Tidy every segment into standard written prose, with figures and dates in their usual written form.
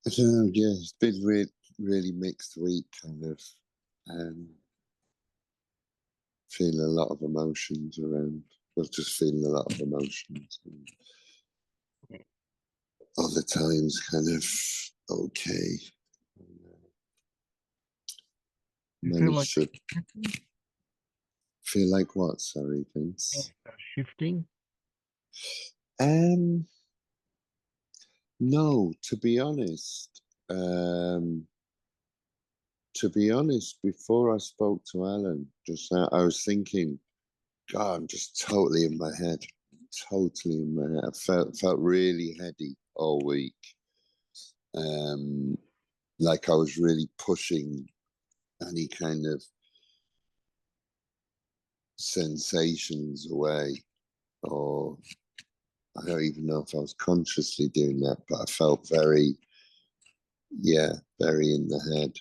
I don't know. Yeah, it's been really mixed week, kind of. Feeling a lot of emotions around. Well, just feeling a lot of emotions. And other times, kind of okay. You feel like Managed to feel like what? Sorry, Vince. shifting? Um, no, to be honest. Before I spoke to Alan, just now, I was thinking, God, I'm just totally in my head. Totally in my head. I felt really heady all week. Like I was really pushing any kind of sensations away, or I don't even know if I was consciously doing that, but I felt very in the head.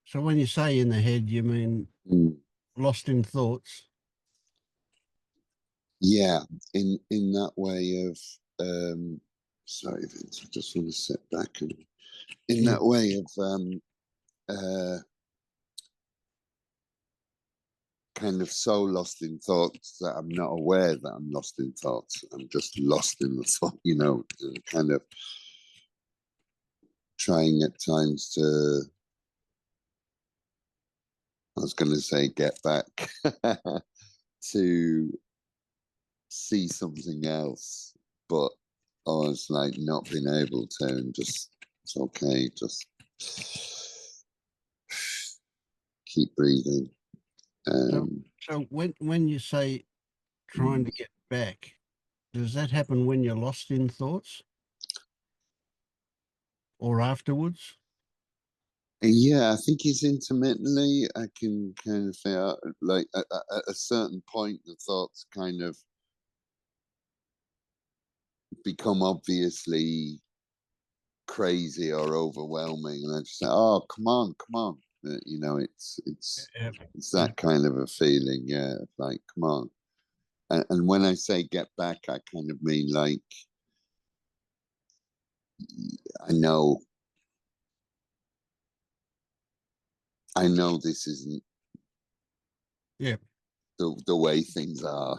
So when you say in the head, you mean lost in thoughts? Yeah, in that way of sorry, Vince, I just want to sit back and in that way of kind of so lost in thoughts that I'm not aware that I'm lost in thoughts. I'm just lost in the thought, kind of trying at times to, I was going to say, get back to see something else, but I was like not being able to, and just, it's okay, just keep breathing. So when you say trying to get back, does that happen when you're lost in thoughts or afterwards? Yeah, I think it's intermittently. I can kind of say, like, at a certain point, the thoughts kind of become obviously crazy or overwhelming, and I just say, "Oh, come on, come on!" Yeah. It's that kind of a feeling. Yeah, like, come on. And when I say get back, I kind of mean like, I know, I know this isn't Yeah. the way things are.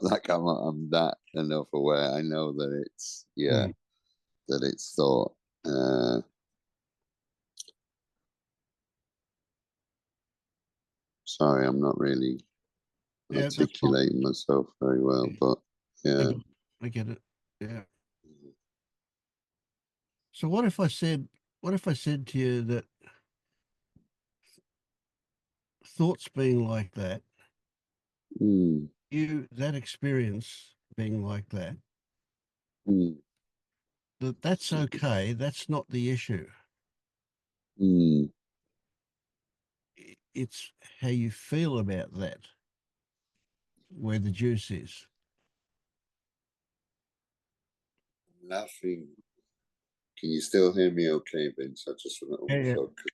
Like I'm that enough aware. I know that it's that it's thought. Sorry, I'm not really Yeah, that's fine. articulating myself very well, but yeah. I get it. Yeah. So what if I said to you that thoughts being like that, Mm, that experience being like that, mm, that's okay. That's not the issue. mm. It's how you feel about that, where the juice is. Laughing. Can you still hear me okay, Vince? I just want to Yeah, yeah. unplug because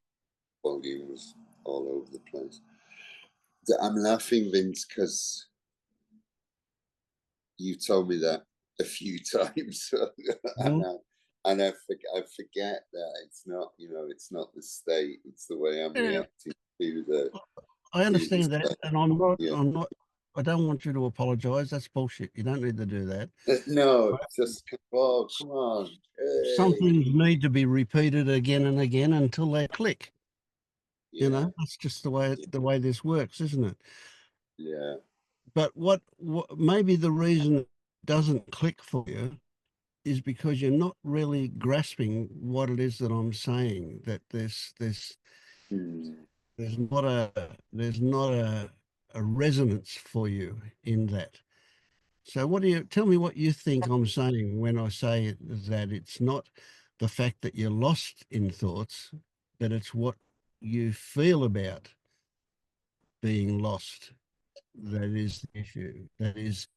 volume was all over the place. I'm laughing, Vince, because you told me that a few times, Mhm. and I forget that it's not, it's not the state, it's the way I'm Yeah, reacting to the I to the understand that, state. and I'm not. Yeah. I'm not. I don't want you to apologise. That's bullshit. You don't need to do that. No, just come on. Some Hey. things need to be repeated again and again until they click. Yeah, That's just the way this works, isn't it? yeah. But what maybe the reason it doesn't click for you is because you're not really grasping what it is that I'm saying. That Hmm. there's not a resonance for you in that. So what do you tell me what you think I'm saying when I say that it's not the fact that you're lost in thoughts, but it's what you feel about being lost that is the issue. That is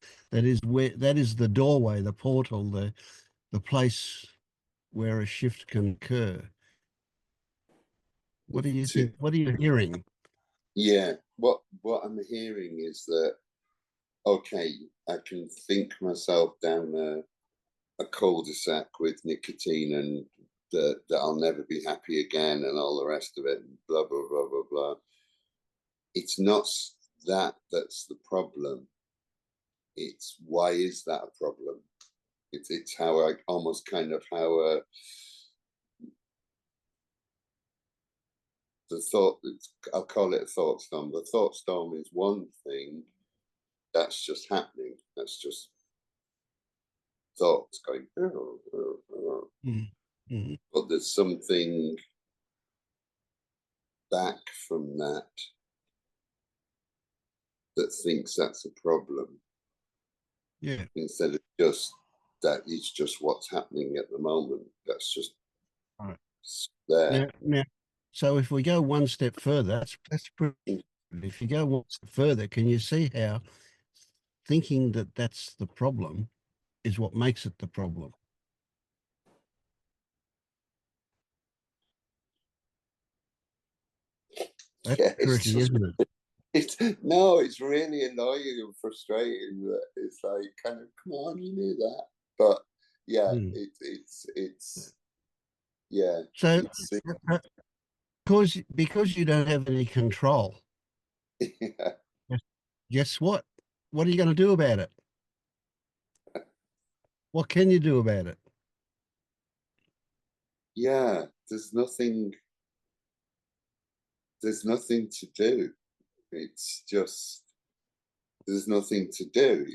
the doorway, the portal, the place where a shift can occur. What do you think? What are you hearing? Yeah, what I'm hearing is that okay, I can think myself down a cul-de-sac with nicotine and that I'll never be happy again and all the rest of it, and blah blah blah blah blah. It's not that's the problem. It's why is that a problem? It's how I almost kind of how the thought. I'll call it a thought storm. The thought storm is one thing that's just happening. That's just thoughts going. Mm. Mhm. But there's something back from that that thinks that's a problem Yeah. instead of just that it's just what's happening at the moment. That's just Right. there. Now, so if we go one step further, that's pretty. If you go one step further, can you see how thinking that that's the problem is what makes it the problem? That's Yeah, it's tricky, just isn't it? it's no, it's really annoying and frustrating that it's like kind of come on, you knew that. But yeah, Mm. it's yeah, So, it's because you don't have any control, yeah, yes, guess what? What are you going to do about it? What can you do about it? yeah. There's nothing to do. It's just there's nothing to do.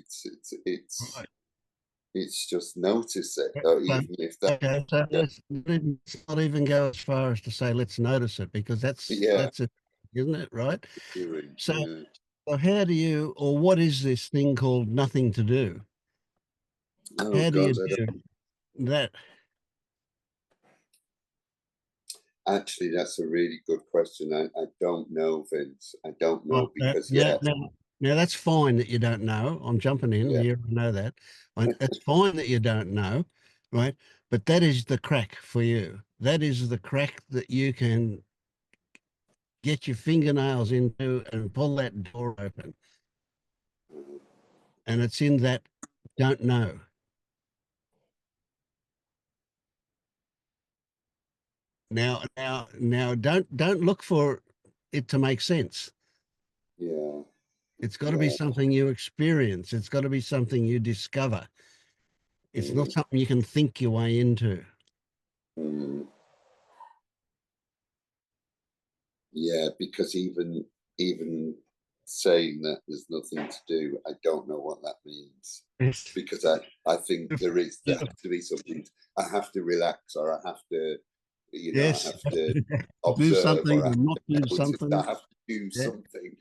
Right. It's just notice it, Yeah, or so, even if that, okay, so yeah, let's not even go as far as to say let's notice it because yeah, that's it, isn't it? Right. doing, So, so how do you, or what is this thing called nothing to do? oh How do God, you do that? actually, that's a really good question. I don't know, Vince. I don't Well, know because yeah, yeah, now that's fine that you don't know. I'm jumping in yeah, here. I know that. That's fine that you don't know, right? But that is the crack for you. That is the crack that you can get your fingernails into and pull that door open. And it's in that don't know. Now, don't look for it to make sense. yeah, It's got to be yeah, something you experience. It's got to be something you discover. It's not mm, something you can think your way into. mm, yeah. Because even saying that there's nothing to do, I don't know what that means. Yes. Because I think there Yeah. has to be something. I have to relax, or I have to, I Yes. have to Do observe, something or I or have not to do notice. I something. have to do Yeah. something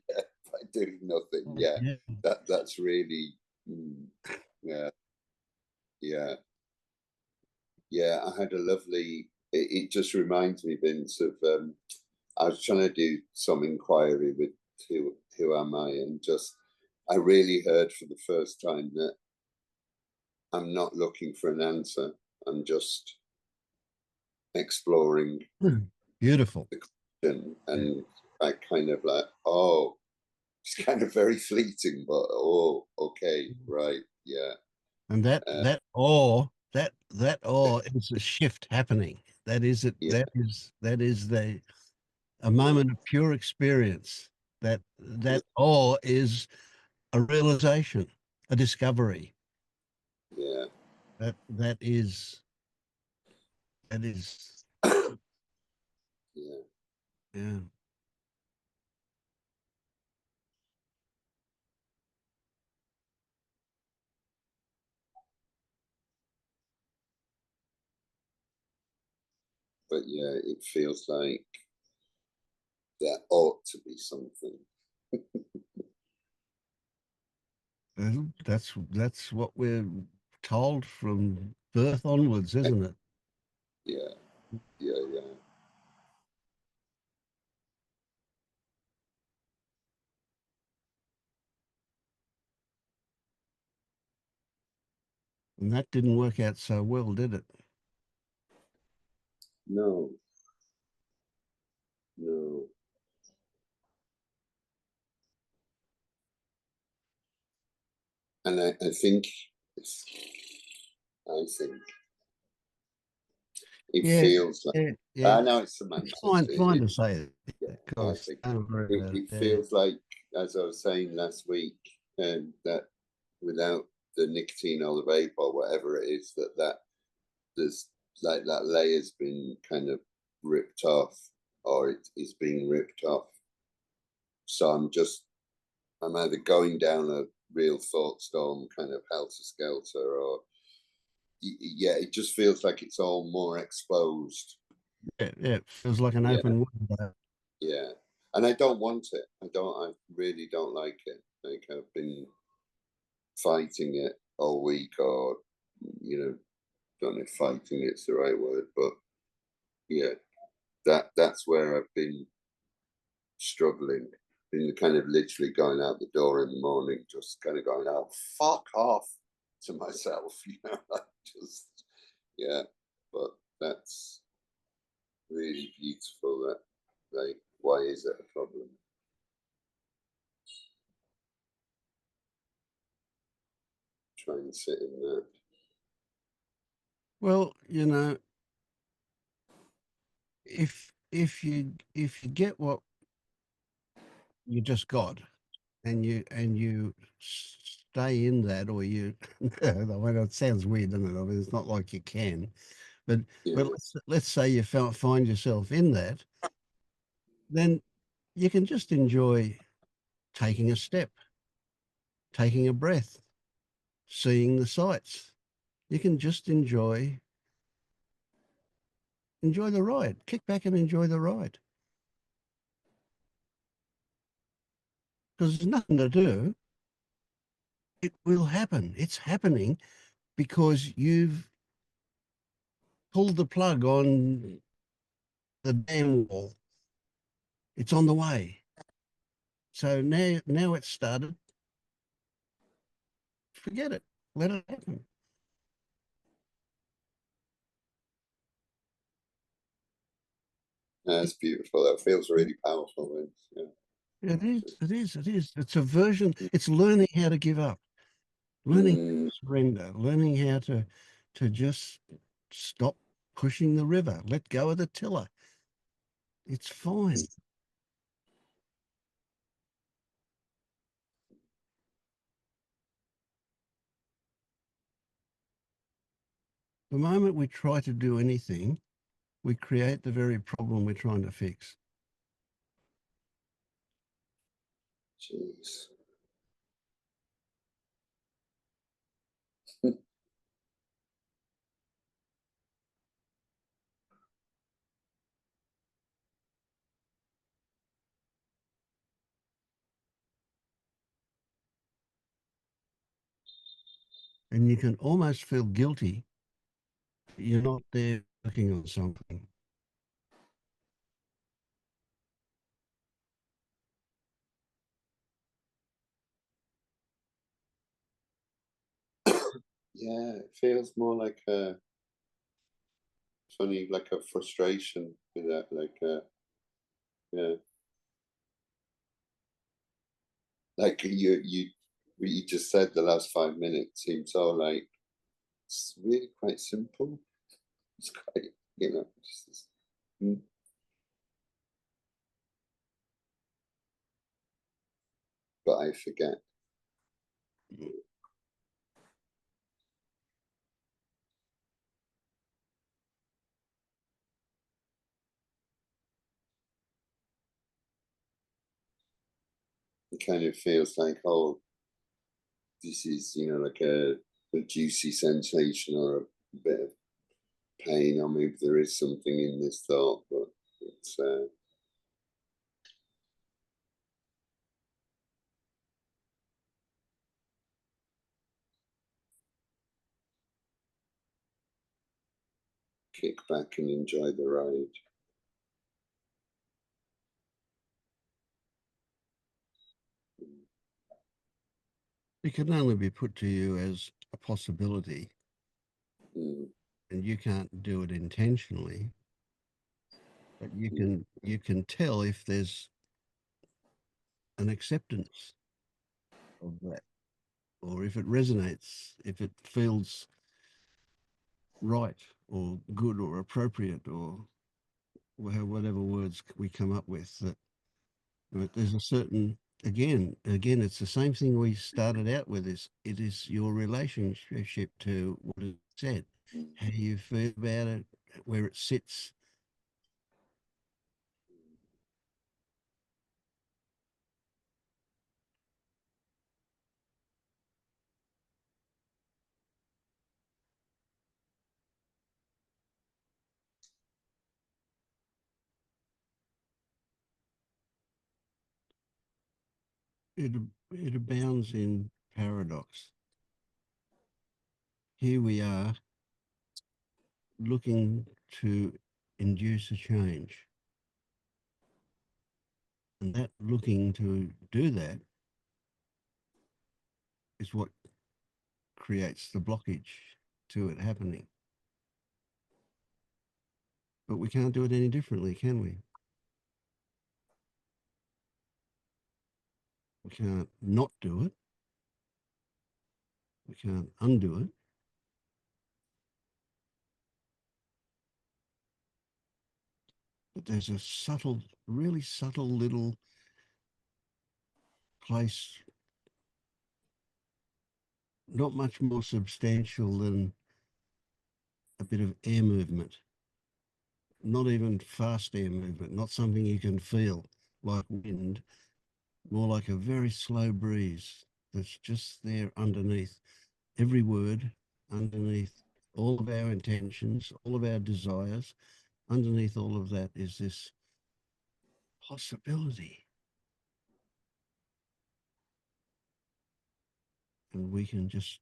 by doing nothing. Yeah, Yeah. that's really, mm, yeah, yeah, yeah. I had a lovely. It just reminds me, Vince, of I was trying to do some inquiry with who am I, and just I really heard for the first time that I'm not looking for an answer. I'm just exploring Hmm. Beautiful. the question, Yeah. and I kind of like, oh, it's kind of very fleeting, but oh, okay, right, yeah, And uh, that awe is a shift happening. That is it. yeah, That is the a yeah, moment of pure experience. That awe is a realization, a discovery. yeah, That is that is yeah. yeah. But yeah, it feels like there ought to be something. That's what we're told from birth onwards, isn't it? Yeah, yeah, yeah, And that didn't work out so well, did it? no, no, and I think it Yeah, feels like, yeah, yeah. I know it's It's semantics. fine to say it. Yeah, I Guys, think don't worry it, about it. it Yeah. feels like, as I was saying last week, that without the nicotine or the vape or whatever it is, that there's like that layer's been kind of ripped off, or it is being ripped off. So I'm either going down a real thought storm, kind of helter skelter, or yeah, it just feels like it's all more exposed. Yeah, yeah. It feels like an Yeah, open window. yeah, and I don't want it. I really don't like it. Like, I've been fighting it all week, or you know, don't know if fighting it's the right word, but yeah, that's where I've been struggling. Been kind of literally going out the door in the morning, just kind of going, "Oh, fuck off," to myself, like, just, yeah. But that's really beautiful. That, like, why is it a problem? Try and sit in that. Well, if you get what you just got, and you stay in that, or you, I mean, it sounds weird, doesn't it? I mean, it's not like you can, but Yeah, but let's say you find yourself in that, then you can just enjoy taking a step, taking a breath, seeing the sights. You can just enjoy the ride. Kick back and enjoy the ride, because there's nothing to do. It will happen. It's happening because you've pulled the plug on the damn wall. It's on the way. So now it's started. Forget it. Let it happen. that's beautiful. That feels really powerful. Yeah. It is. It is. It is. It's a version. It's learning how to give up, learning how Mm, to surrender, learning how to just stop pushing the river. Let go of the tiller. It's fine. The moment we try to do anything, we create the very problem we're trying to fix. jeez. And you can almost feel guilty that you're not there working on something. Yeah, it feels more like a funny, like a frustration with that, like, yeah, like what you just said. The last 5 minutes seems so, like, it's really quite simple. It's quite, just, mm, but I forget. It kind of feels like, oh, this is, like a juicy sensation, or a bit of pain, or maybe there is something in this thought, but it's kick back and enjoy the ride. It can only be put to you as a possibility, Mm, and you can't do it intentionally, but you mm, can tell if there's an acceptance of that. or if it resonates, if it feels right or good or appropriate or whatever words we come up with, that but there's a certain, again it's the same thing we started out with, is it is your relationship to what is said, how you feel about it, where it sits. it it abounds in paradox. Here we are looking to induce a change, and that looking to do that is what creates the blockage to it happening. But we can't do it any differently, can we? We can't not do it. We can't undo it. But there's a subtle, really subtle little place, not much more substantial than a bit of air movement, not even fast air movement, not something you can feel like wind, more like a very slow breeze that's just there underneath every word, underneath all of our intentions, all of our desires. Underneath all of that is this possibility. And we can just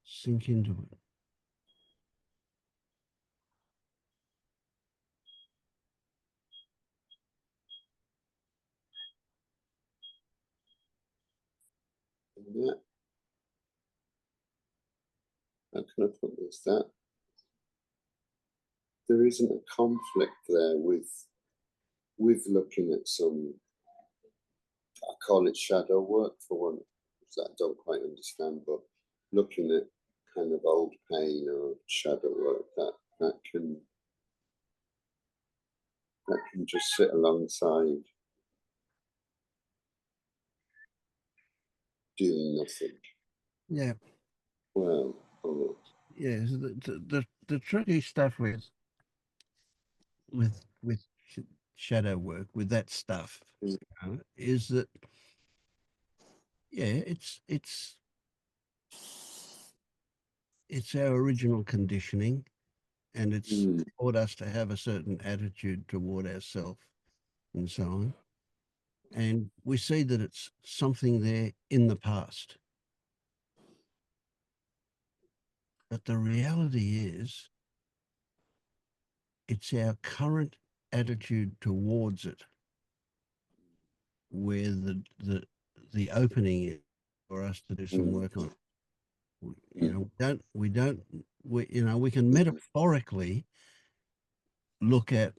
sink into it. Yeah. How can I put this? That there isn't a conflict there with looking at some, I call it shadow work for one, that I don't quite understand, but looking at kind of old pain or shadow work, that can just sit alongside doing nothing. Yeah. Well, oh, Yeah. So the tricky stuff with shadow work, with that stuff, is that, yeah, it's our original conditioning, and it's mm, taught us to have a certain attitude toward ourselves and so on. And we see that it's something there in the past. But the reality is, it's our current attitude towards it where the opening is for us to do some mm, work on. You mm, know, we can mm, metaphorically look at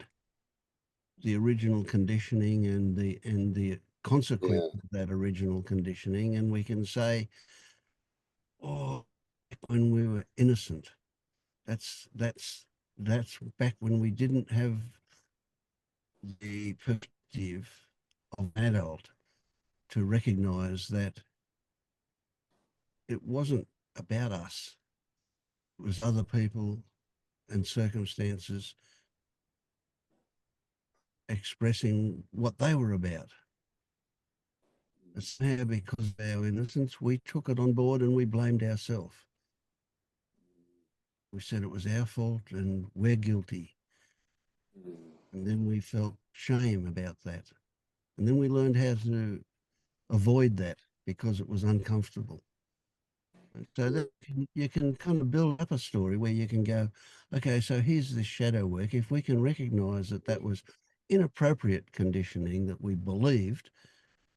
the original conditioning and the consequence yeah, of that original conditioning, and we can say, oh, back when we were innocent, that's back when we didn't have the perspective of an adult to recognize that it wasn't about us. It was other people and circumstances expressing what they were about. And somehow, because of our innocence, we took it on board and we blamed ourselves. We said it was our fault and we're guilty. mm, And then we felt shame about that. And then we learned how to avoid that because it was uncomfortable. And so yeah, that you can kind of build up a story where you can go, okay, so here's this shadow work. If we can recognize that that was inappropriate conditioning that we believed,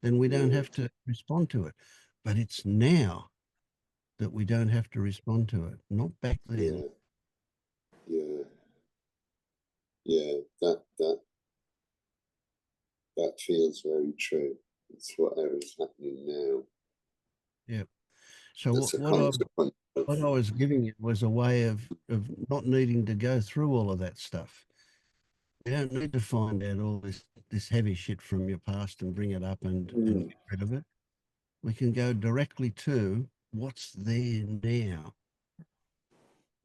then we don't yeah, have to respond to it. But it's now that we don't have to respond to it, not back then. yeah, yeah, yeah. That feels very true. It's whatever's happening now. Yeah. So That's a what I consequence of. what I was giving you was a way of not needing to go through all of that stuff. You don't need to find out all this heavy shit from your past and bring it up and Mm, get rid of it. We can go directly to what's there now,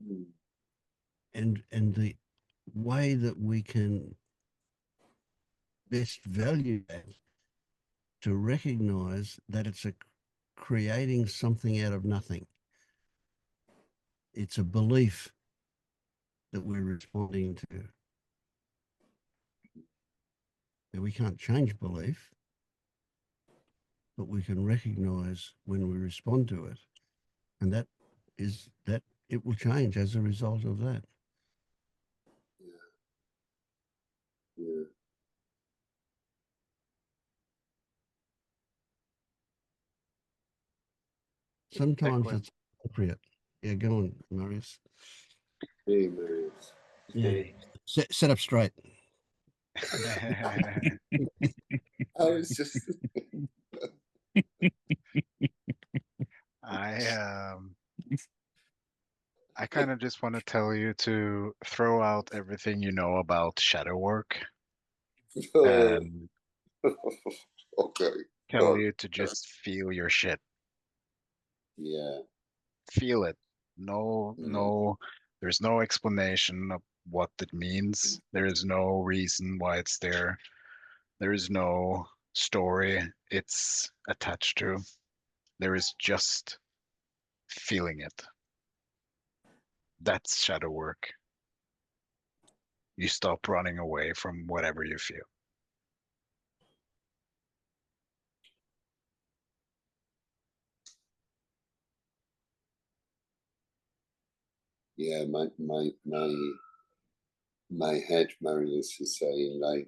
mm, and the way that we can best value that, to recognize that it's a creating something out of nothing. It's a belief that we're responding to. Now, we can't change belief, but we can recognize when we respond to it, and that is that it will change as a result of that. yeah. Sometimes Liquid. it's appropriate. Yeah, go on, Marius. Hey, Marius. Yeah, Hey. set up straight. I was just. I I kind of just want to tell you to throw out everything you know about shadow work Oh, and okay. tell God. you to just feel your shit. Yeah. Feel it. No, Mm, no, there's no explanation of what it means. There is no reason why it's there. There is no story it's attached to. There is just feeling it. That's shadow work. You stop running away from whatever you feel. yeah. My head, Marius, is saying like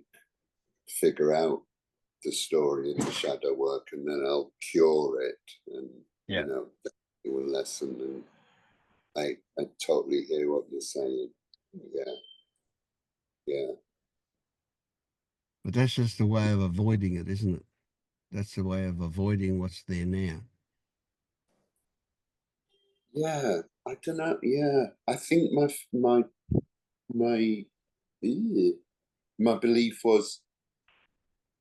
figure out the story of the shadow work, and then I'll cure it, and Yeah. it will lessen. And I totally hear what you're saying. Yeah. Yeah. But that's just a way of avoiding it, isn't it? That's the way of avoiding what's there now. Yeah. I don't know. Yeah. I think my eh, my belief was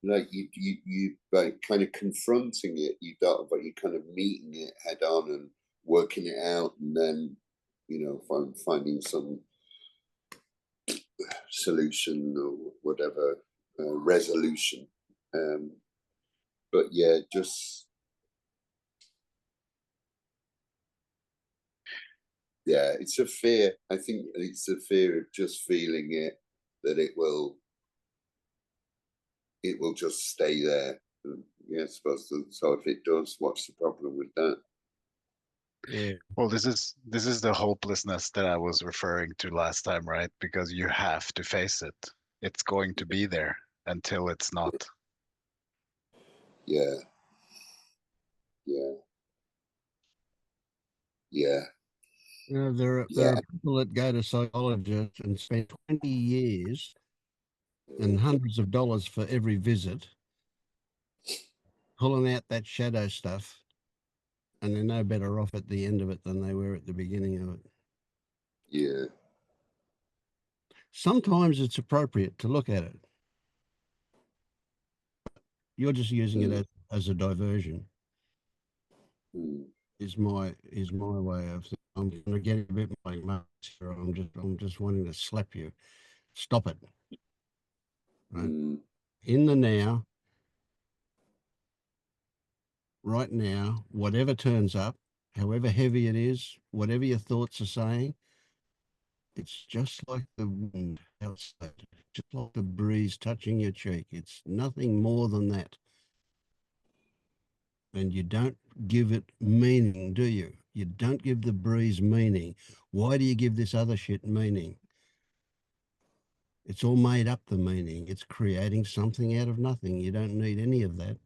like you like kind of confronting it. You don't, but you kind of meeting it head on and working it out, and then finding some solution or whatever, resolution. Um, but yeah, just yeah, it's a fear. I think it's a fear of just feeling it, that it will just stay there. Yeah, I suppose so. If it does, what's the problem with that? Yeah. Well, this is the hopelessness that I was referring to last time, right? Because you have to face it. It's going to be there until it's not. Yeah, yeah, yeah, There yeah. are people that go to psychologists and spend 20 years and hundreds of dollars for every visit, pulling out that shadow stuff, and they're no better off at the end of it than they were at the beginning of it. Yeah. Sometimes it's appropriate to look at it. You're just using it Mm, as a diversion. mm, Is my way of thinking. I'm going to get a bit like Marx here. I'm just wanting to slap you. Stop it. Right? mm, In the now, right now, whatever turns up, however heavy it is, whatever your thoughts are saying, it's just like the wind outside, just like the breeze touching your cheek. It's nothing more than that. And you don't give it meaning, do you? You don't give the breeze meaning. Why do you give this other shit meaning? It's all made up, the meaning. It's creating something out of nothing. You don't need any of that.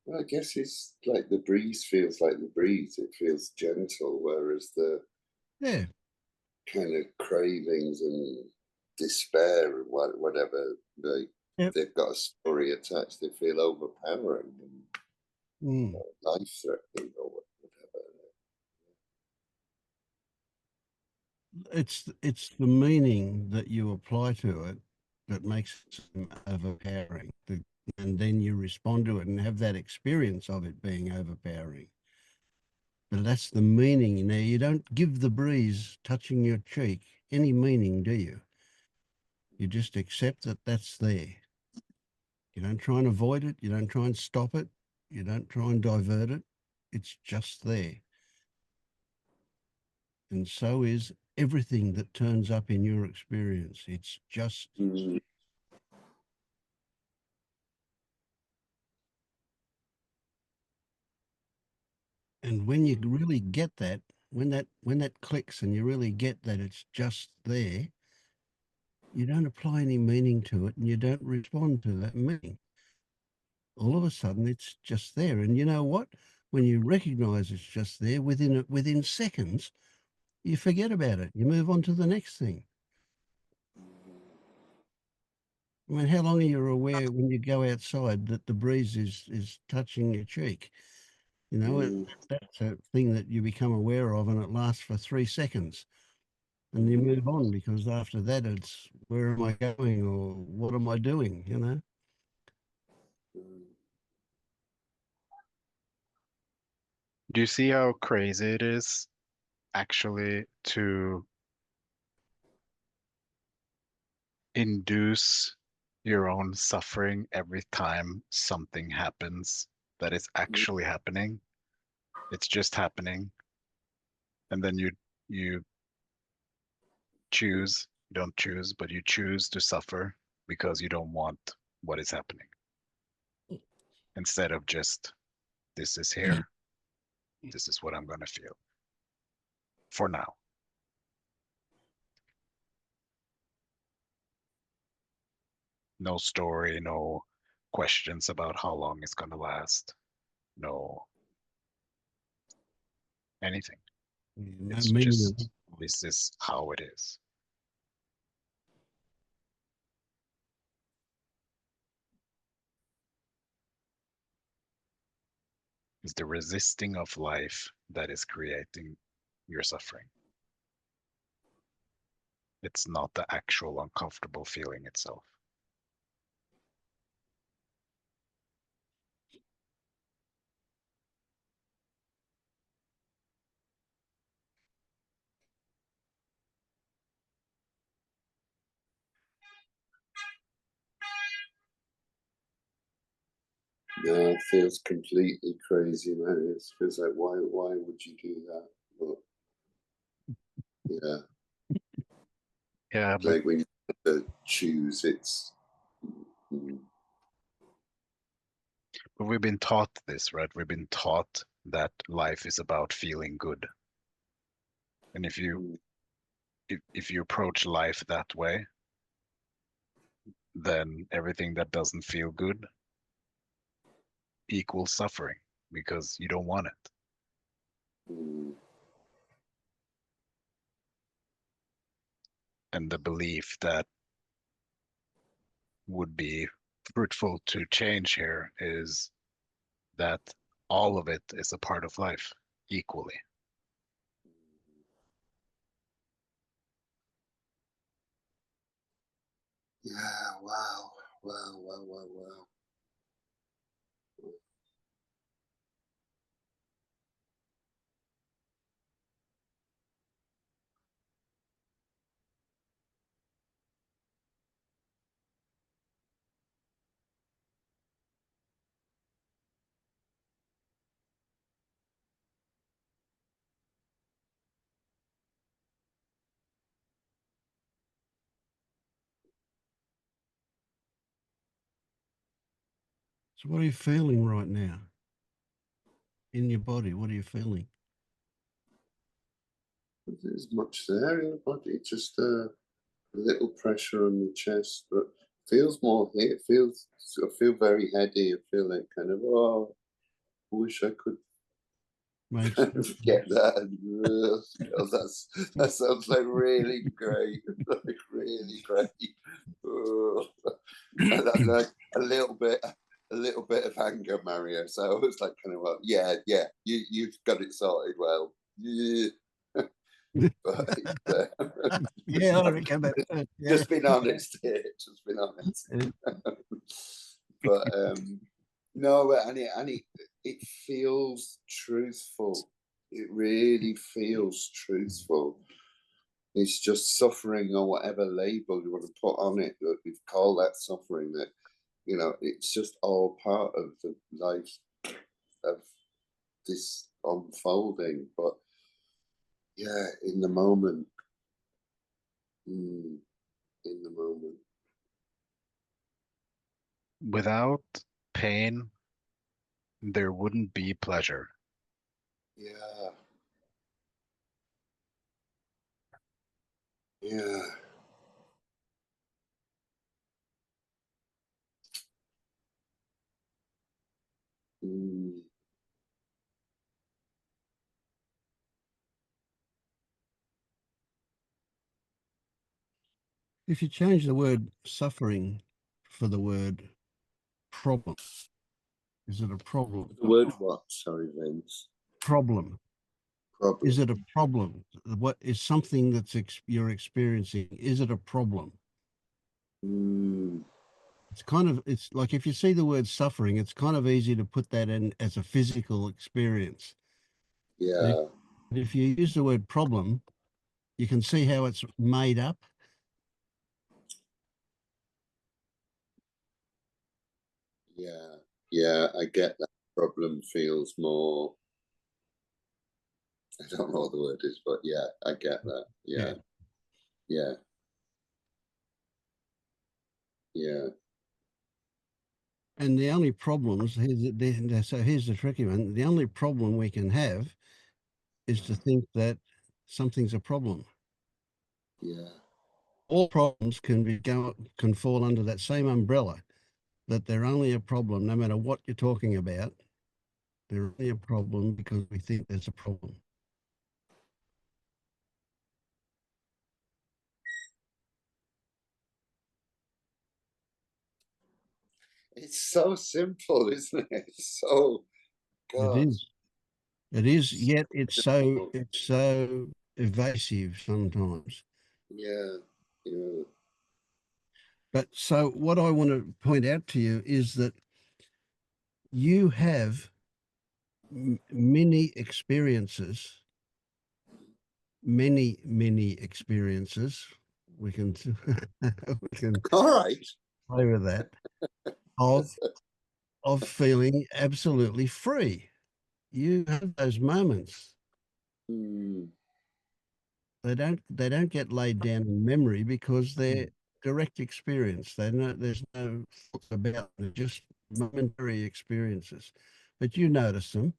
Well, I guess it's like the breeze feels like the breeze. It feels gentle, whereas the Yeah. kind of cravings and despair and whatever. Yep. They've got a story attached. They feel overpowering and life-threatening or whatever. It's the meaning that you apply to it that makes it overpowering. And then you respond to it and have that experience of it being overpowering. But that's the meaning. Now, you don't give the breeze touching your cheek any meaning, do you? You just accept that that's there. You don't try and avoid it. You don't try and stop it. You don't try and divert it. It's just there. And so is everything that turns up in your experience. It's just. And when you really get that, when that clicks and you really get that it's just there, you don't apply any meaning to it and you don't respond to that meaning. All of a sudden it's just there. And you know what? When you recognize it's just there, within seconds, you forget about it. You move on to the next thing. I mean, how long are you aware when you go outside that the breeze is touching your cheek? You know, that's a thing that you become aware of and it lasts for 3 seconds. And you move on because after that it's where am I going or what am I doing, you know? Do you see how crazy it is actually to induce your own suffering every time something happens that is actually happening? It's just happening. And then you choose, you don't choose, but you choose to suffer because you don't want what is happening. Instead of just, this is here. This is what I'm going to feel. For now. No story, no questions about how long it's going to last. No anything. No It's meaning of just, this is how it is. It's the resisting of life that is creating your suffering. It's not the actual uncomfortable feeling itself. No, it feels completely crazy, man. It feels like why would you do that? But yeah, Yeah, but like when you have to choose, it's we've been taught this, right? We've been taught that life is about feeling good. And if you approach life that way, then everything that doesn't feel good equals suffering because you don't want it. And the belief that would be fruitful to change here is that all of it is a part of life equally. yeah, wow. So what are you feeling right now? In your body, what are you feeling? There's much there in the body, just a little pressure on the chest, but feels more here. I feel very heady. I feel like kind of, oh, I wish I could makes Get that. Oh, that sounds like really great. Like really great. Oh, and like a little bit of anger, Mario. So I was like, kind of like, yeah, you've got it sorted well. Yeah. But yeah, I reckon that. Yeah. just been honest here. Just been honest. But no, and it feels truthful. It really feels truthful. It's just suffering, or whatever label you want to put on it, that we've called that suffering. That, you know, it's just all part of the life of this unfolding. But yeah, in the moment, in the moment. Without pain, there wouldn't be pleasure. Yeah, yeah. Mm, If you change the word suffering for the word problem, is it a problem? the word what? Sorry, Vince. Problem. Problem. Is it a problem? What is something that's you're experiencing? Is it a problem? Mm, It's kind of, it's like if you see the word suffering, it's kind of easy to put that in as a physical experience. But yeah, if you use the word problem, you can see how it's made up. yeah, yeah. I get that. Problem feels more. I don't know what the word is, but yeah, I get that. Yeah. Yeah, yeah, yeah. And the only problems, so here's the tricky one. The only problem we can have is to think that something's a problem. Yeah. All problems can fall under that same umbrella, that they're only a problem no matter what you're talking about. They're only a problem because we think there's a problem. It's so simple, isn't it? It's so It God. is. It is, So yet simple. it's so evasive sometimes. Yeah, yeah. But so what I want to point out to you is that you have many experiences, many experiences. We can we can All right. play with that of feeling absolutely free. You have those moments. Mm, They don't get laid down in memory because they're direct experience. There's no thoughts about them, they're just momentary experiences. But you notice them,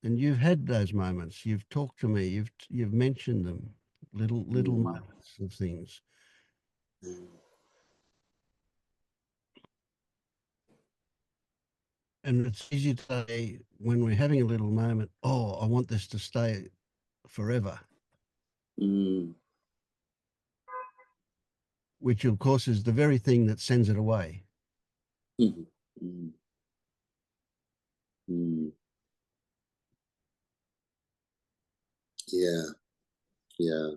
and you've had those moments. You've talked to me. You've mentioned them, little mm, moments of things. mm, And it's easy to say when we're having a little moment, oh, I want this to stay forever, mm, which of course is the very thing that sends it away. mm, mm, mm. Yeah, yeah.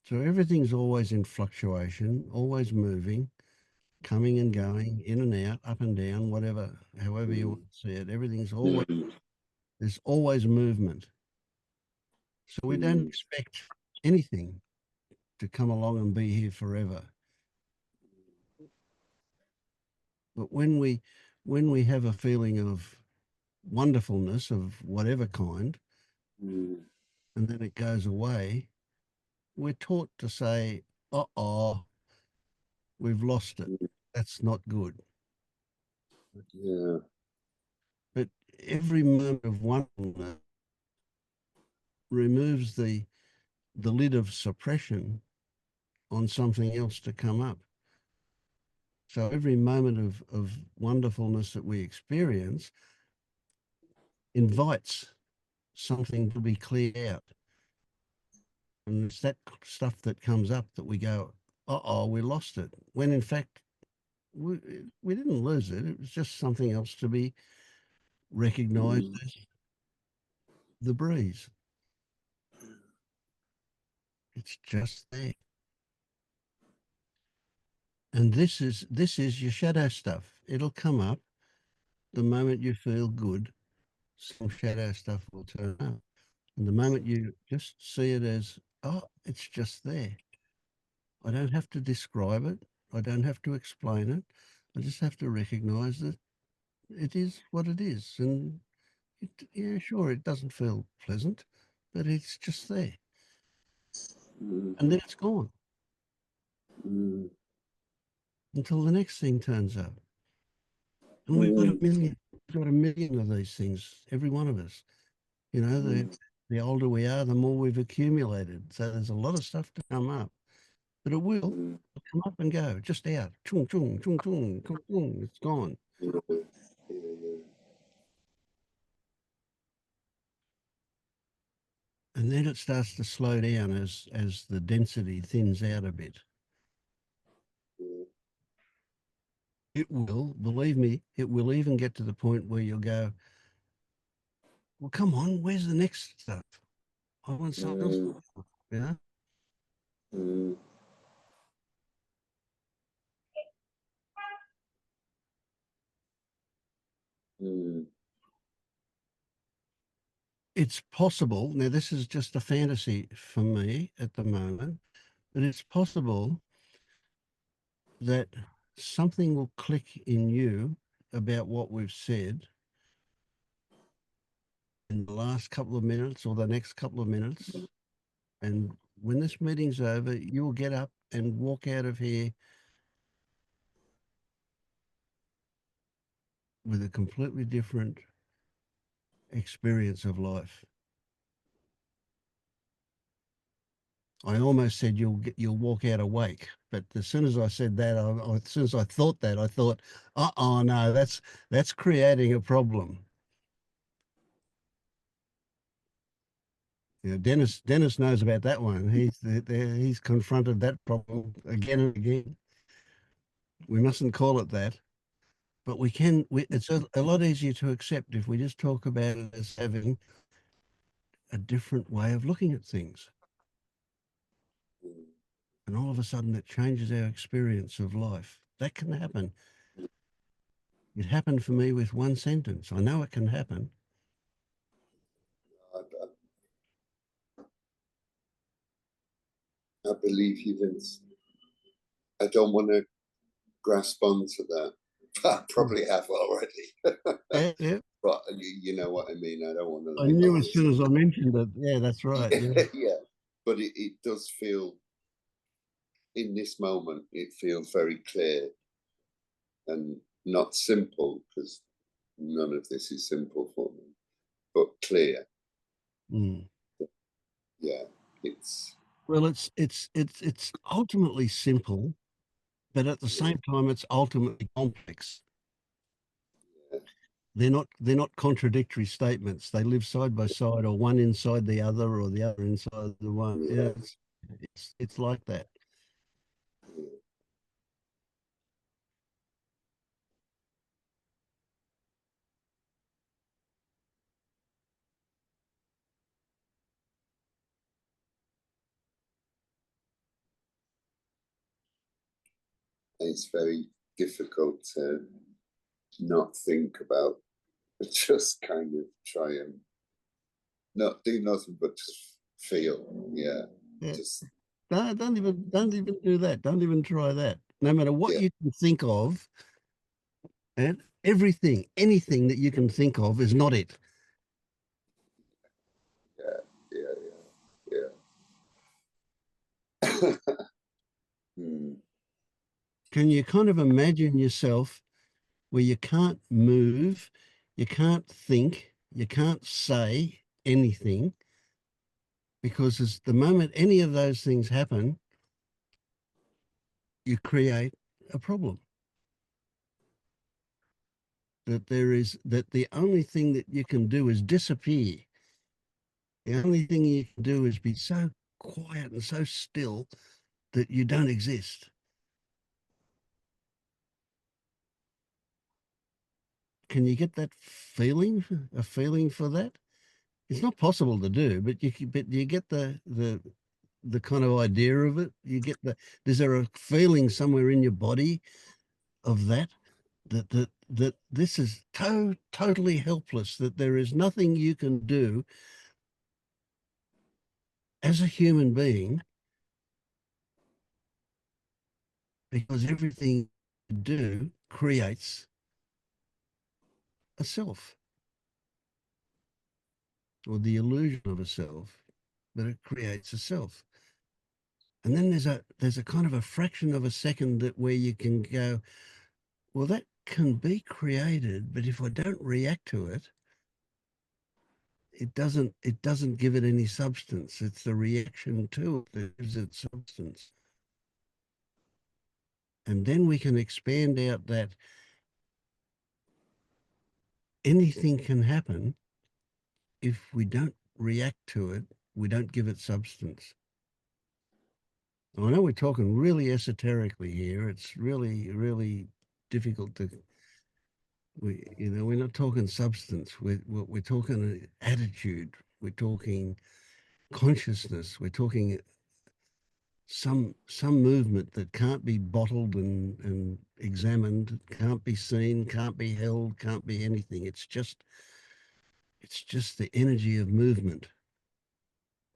So everything's always in fluctuation, always moving, coming and going, in and out, up and down, whatever, however you Mm, want to see it. Everything's always, mm, there's always movement. So we don't mm, expect anything to come along and be here forever. But when we have a feeling of wonderfulness of whatever kind, mm, and then it goes away, we're taught to say, oh, we've lost it. mm. That's not good. Yeah. But every moment of wonderfulness removes the lid of suppression on something else to come up. So every moment of wonderfulness that we experience invites something to be cleared out. And it's that stuff that comes up that we go, uh-oh, we lost it. When in fact, we didn't lose it. It was just something else to be recognized as the breeze. It's just there. And this is your shadow stuff. It'll come up the moment you feel good. Some shadow stuff will turn up. And the moment you just see it as, oh, it's just there. I don't have to describe it. I don't have to explain it. I just have to recognize that it is what it is. And yeah, sure, it doesn't feel pleasant, but it's just there. And then it's gone until the next thing turns up. And we've got a million of these things, every one of us. You know, the older we are, the more we've accumulated. So there's a lot of stuff to come up, but it will come up and go, just out. Chung, chung, chung, chung, chung, chung, it's gone. And then it starts to slow down as the density thins out a bit. It will, believe me, it will even get to the point where you'll go, well, come on, where's the next stuff? I want something else. Yeah. It's possible. Now, this is just a fantasy for me at the moment, but it's possible that something will click in you about what we've said in the last couple of minutes or the next couple of minutes. And when this meeting's over, you will get up and walk out of here with a completely different experience of life. I almost said you'll walk out awake, but as soon as I said that, as soon as I thought that, I thought, oh no, that's creating a problem. You know, Dennis knows about that one. He's confronted that problem again and again. We mustn't call it that, but we can. It's a lot easier to accept if we just talk about it as having a different way of looking at things. And all of a sudden it changes our experience of life. That can happen. It happened for me with one sentence. I know it can happen. I believe you, Vince. I don't want to grasp onto that. I probably have already. Yeah. But you know what I mean. I don't want to. I knew as soon as I mentioned it. Yeah, that's right. Yeah. Yeah. But it does feel, in this moment, it feels very clear and not simple, because none of this is simple for me, but clear. Yeah, it's ultimately simple, but at the same time, it's ultimately complex. Yeah. They're not contradictory statements. They live side by side, or one inside the other, or the other inside the one. Yeah, it's like that. It's very difficult to not think about, but just kind of try and not do nothing but just feel. Yeah. Just don't even do that. Don't even try that. No matter what you can think of, and anything that you can think of is not it. Yeah. Can you kind of imagine yourself where you can't move, you can't think, you can't say anything, because as the moment any of those things happen, you create a problem. that the only thing that you can do is disappear. The only thing you can do is be so quiet and so still that you don't exist. Can you get that feeling, a feeling for that? It's not possible to do, but you get the kind of idea of it. You get is there a feeling somewhere in your body of that this is totally helpless, that there is nothing you can do as a human being, because everything you do creates a self, or the illusion of a self, but it creates a self. And then there's a kind of a fraction of a second that where you can go, well, that can be created, but if I don't react to it, it doesn't give it any substance. It's the reaction to it that gives it substance. And then we can expand out that anything can happen. If we don't react to it, we don't give it substance. I know we're talking really esoterically here. It's really, really difficult to, we're not talking substance. We're talking attitude. We're talking consciousness. We're talking some movement that can't be bottled and examined, can't be seen, can't be held, can't be anything. It's just the energy of movement.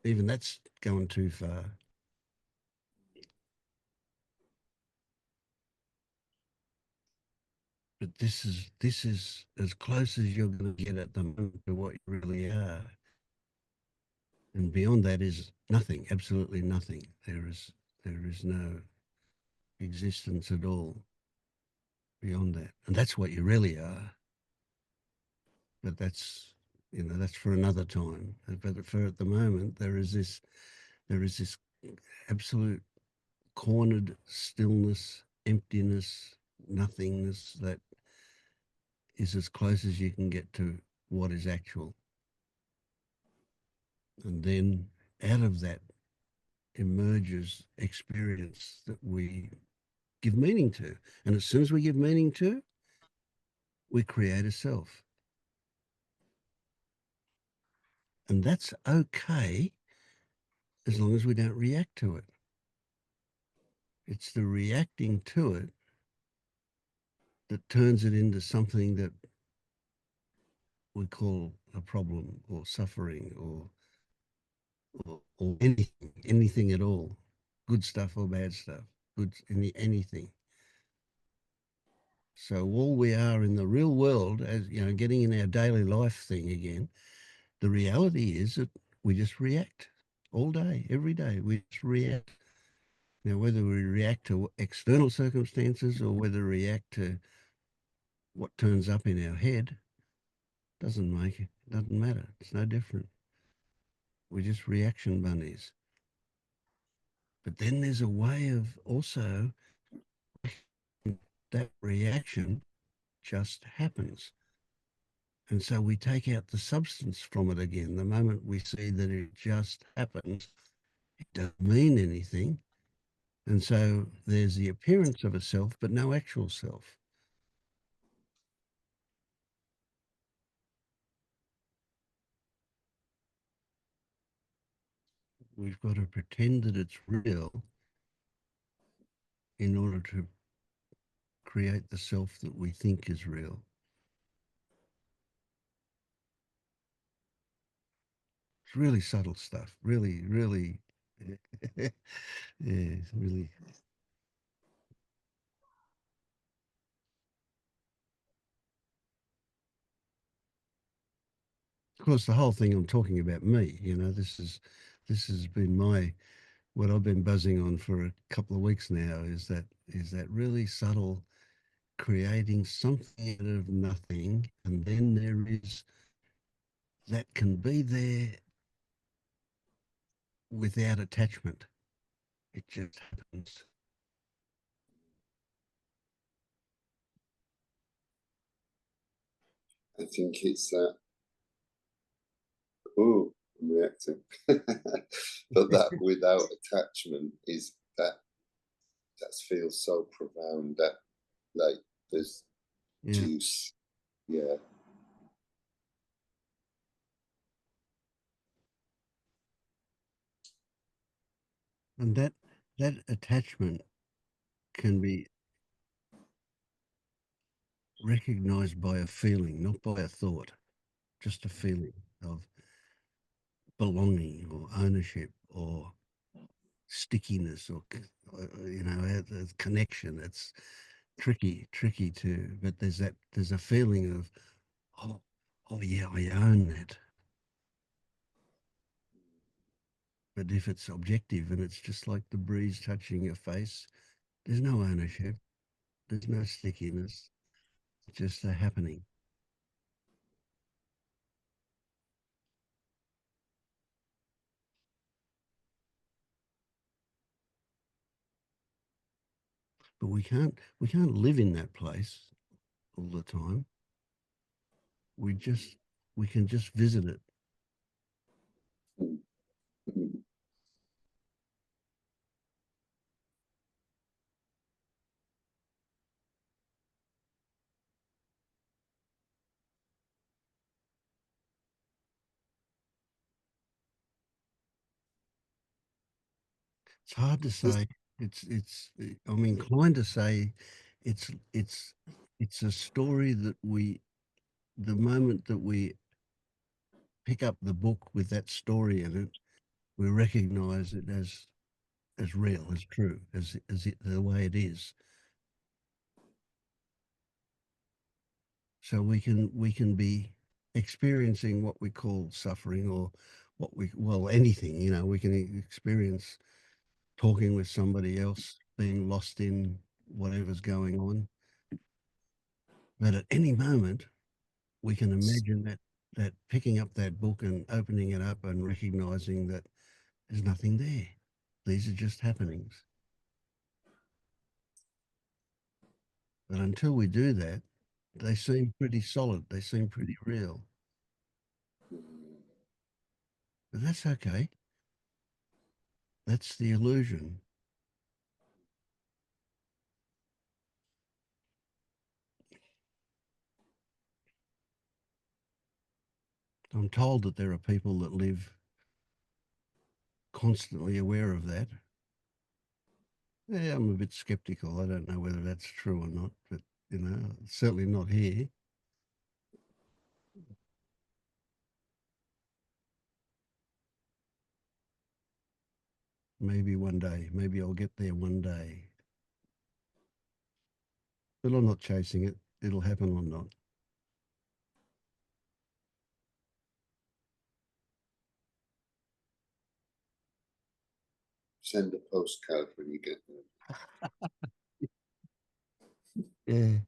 Even that's going too far. But this is as close as you're going to get at the moment to what you really are. And beyond that is nothing, absolutely nothing. There is no existence at all beyond that. And that's what you really are. But that's for another time. But for at the moment, there is this absolute cornered stillness, emptiness, nothingness that is as close as you can get to what is actual. And then out of that emerges experience that we give meaning to. And as soon as we give meaning to, we create a self. And that's okay as long as we don't react to it. It's the reacting to it that turns it into something that we call a problem or suffering or anything at all, good stuff or bad stuff, anything. So all we are in the real world, as getting in our daily life thing again, the reality is that we just react all day, every day. We just react. Now, whether we react to external circumstances or whether we react to what turns up in our head, doesn't matter. It's no different. We're just reaction bunnies. But then there's a way of also that reaction just happens. And so we take out the substance from it again. The moment we see that it just happens, it doesn't mean anything. And so there's the appearance of a self, but no actual self. We've got to pretend that it's real in order to create the self that we think is real. It's really subtle stuff. Really, really, yeah, it's really. Of course, the whole thing I'm talking about me. This has been what I've been buzzing on for a couple of weeks now. Is that really subtle, creating something out of nothing, and then there is that can be there without attachment. It just happens. I think it's that. Oh, I'm reacting. But that without attachment is that feels so profound. That like there's Yeah. juice. Yeah. And that attachment can be recognized by a feeling, not by a thought, just a feeling of belonging or ownership or stickiness or connection. It's tricky to, but there's a feeling of, oh, oh yeah, I own that. But if it's objective and it's just like the breeze touching your face, there's no ownership, there's no stickiness, it's just a happening. But we can't live in that place all the time. We just we can just visit it. Mm. It's hard to say. I'm inclined to say it's it's it's a story that the moment that we pick up the book with that story in it, we recognize it as real, as true, as the way it is. So we can be experiencing what we call suffering, or anything. We can experience talking with somebody else, being lost in whatever's going on. But at any moment, we can imagine that picking up that book and opening it up and recognizing that there's nothing there. These are just happenings. But until we do that, they seem pretty solid. They seem pretty real. But that's okay. That's the illusion. I'm told that there are people that live constantly aware of that. Yeah, I'm a bit skeptical. I don't know whether that's true or not, but certainly not here. Maybe one day. Maybe I'll get there one day. But I'm not chasing it. It'll happen or not. Send a postcard when you get there. Yeah.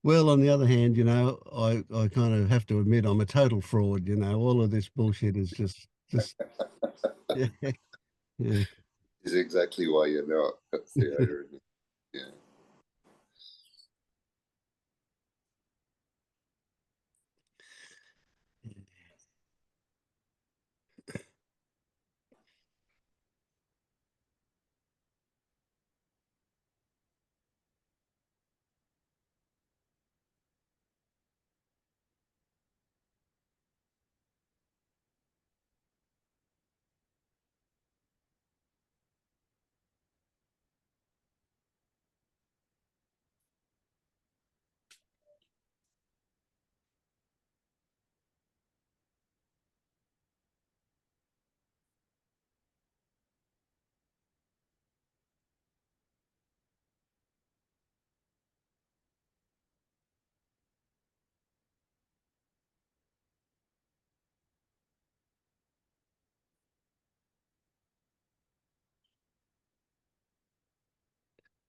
Well, on the other hand, I kind of have to admit I'm a total fraud. All of this bullshit is just yeah, yeah. Is exactly why you're not. That's the irony. Yeah.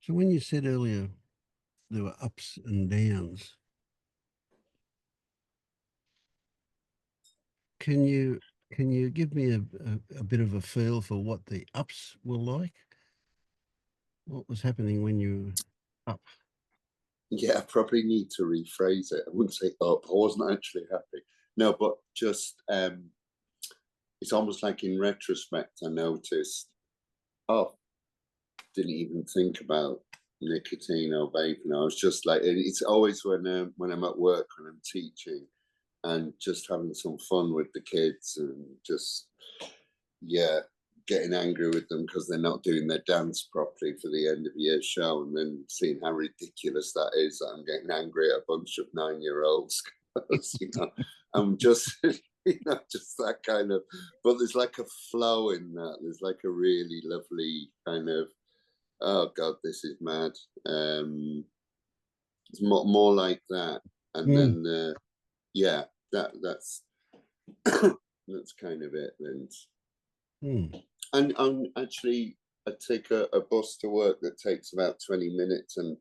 So when you said earlier there were ups and downs, can you can you give me a bit of a feel for what the ups were like? What was happening when you were up? yeah, I probably need to rephrase it. I wouldn't say up. I wasn't actually happy. No, but just it's almost like in retrospect, I noticed, oh, didn't even think about nicotine or vaping. I was just like, it's always when I'm at work, when I'm teaching, and just having some fun with the kids, and just, yeah, getting angry with them because they're not doing their dance properly for the end of year show, and then seeing how ridiculous that is. That I'm getting angry at a bunch of 9-year-olds because, I'm just, just that kind of. But there's like a flow in that. There's like a really lovely kind of, oh God, this is mad. It's more like that, and then yeah, that's that's kind of it. And actually, I take a bus to work that takes about 20 minutes, and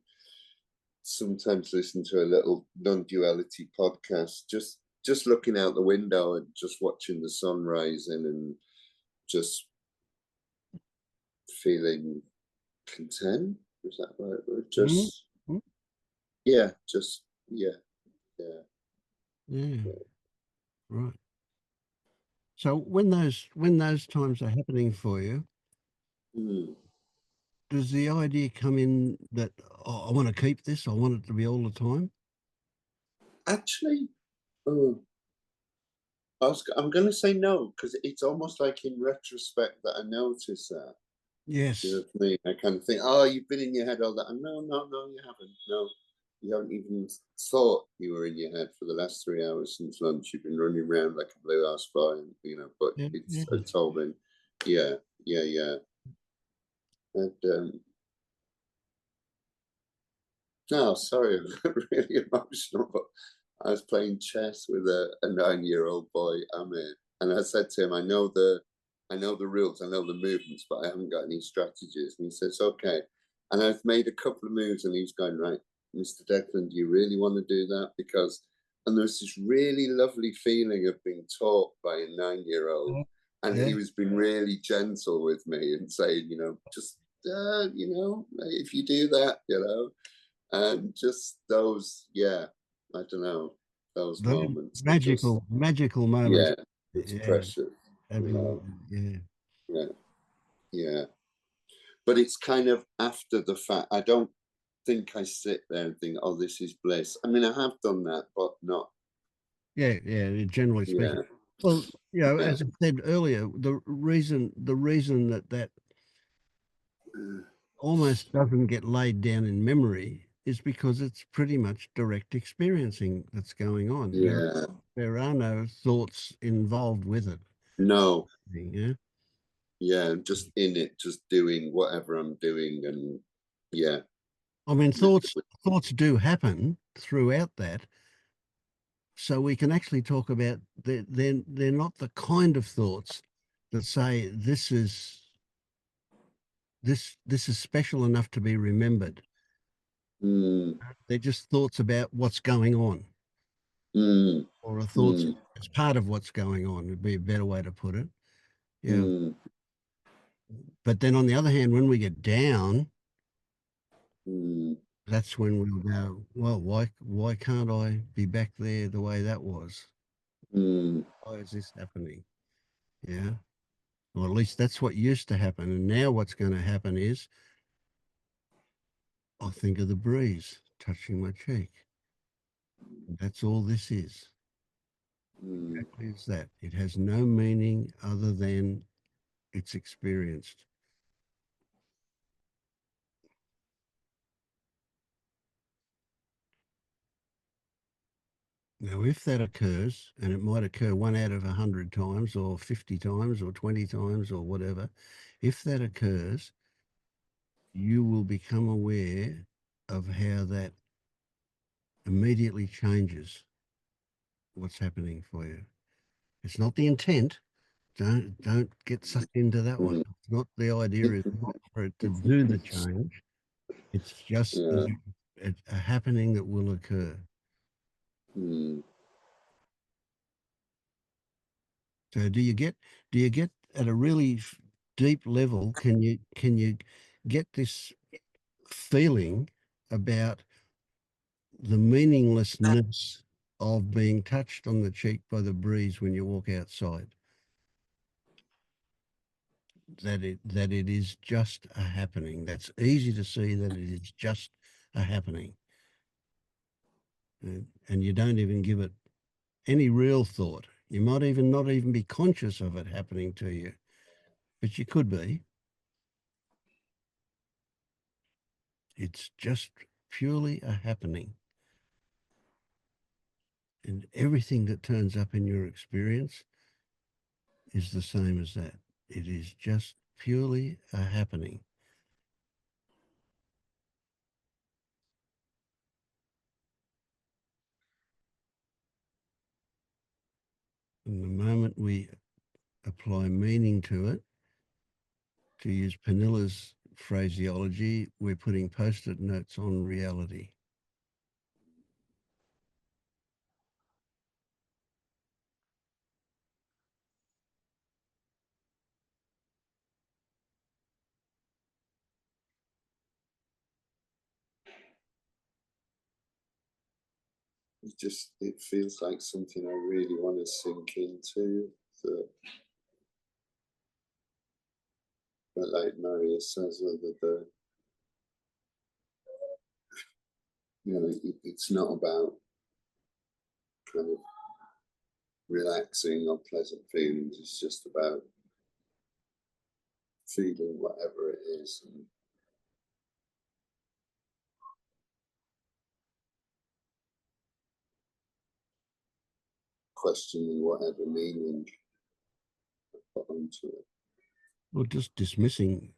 sometimes listen to a little non-duality podcast, just looking out the window and just watching the sun rising, and just feeling content. Is that right? Just yeah, just yeah. Right. So when those times are happening for you, does the idea come in that, oh, I want to keep this, I want it to be all the time? Actually, I'm going to say no, because it's almost like in retrospect that I notice that. Yes. You know what I mean? I kind of think, oh, you've been in your head all that. And no, you haven't. No, you haven't even thought you were in your head for the last 3 hours since lunch. You've been running around like a blue ass boy, but it's all been, yeah. And no, sorry, I'm really emotional, but I was playing chess with a 9-year-old boy, Amir, and I said to him, I know the rules, I know the movements, but I haven't got any strategies. And he says, okay. And I've made a couple of moves, and he's going, right, Mr. Declan, do you really want to do that? And there's this really lovely feeling of being taught by a 9-year-old. And he was being really gentle with me and saying, just, if you do that, and just those, yeah, I don't know, those moments, magical moments. yeah, it's precious. Absolutely. Yeah. But it's kind of after the fact. I don't think I sit there and think, oh, this is bliss. I mean, I have done that, but not. Yeah, generally speaking. Well, as I said earlier, the reason that almost doesn't get laid down in memory is because it's pretty much direct experiencing that's going on. Yeah. There are no thoughts involved with it. No. Yeah. Yeah, I'm just in it, just doing whatever I'm doing, and yeah. I mean, thoughts do happen throughout that. So we can actually talk about they're not the kind of thoughts that say this is special enough to be remembered. They're just thoughts about what's going on, or a thoughts as part of what's going on would be a better way to put it. Yeah. But then on the other hand, when we get down, that's when we'll go, well, why can't I be back there the way that was? Why is this happening? Yeah. Or at least that's what used to happen. And now what's going to happen is I think of the breeze touching my cheek. That's all this is. Exactly is that. It has no meaning other than it's experienced. Now, if that occurs, and it might occur 1 out of 100 times or 50 times or 20 times or whatever, if that occurs, you will become aware of how that immediately changes what's happening for you. It's not the intent. Don't get sucked into that one. It's not, the idea is not for it to do the change. It's just a happening that will occur. So do you get at a really deep level, can you get this feeling about the meaninglessness of being touched on the cheek by the breeze when you walk outside. That it is just a happening. That's easy to see, that it is just a happening. And you don't even give it any real thought. You might even not even be conscious of it happening to you, but you could be. It's just purely a happening. And everything that turns up in your experience is the same as that. It is just purely a happening. And the moment we apply meaning to it, to use Panilla's phraseology, we're putting post-it notes on reality. It feels like something I really want to sink into. That, but like Maria says, it's not about kind of relaxing or pleasant feelings. It's just about feeling whatever it is and questioning whatever meaning I put onto it. Or just dismissing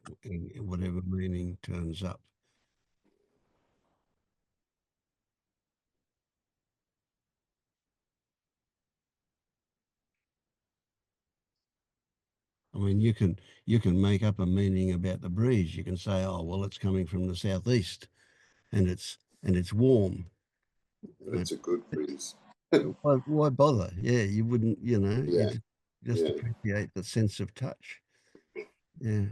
whatever meaning turns up. I mean, you can make up a meaning about the breeze. You can say, oh, well, it's coming from the southeast and it's warm. It's a good breeze. Why bother? Yeah, you wouldn't, Yeah, you just yeah. appreciate the sense of touch. Yeah.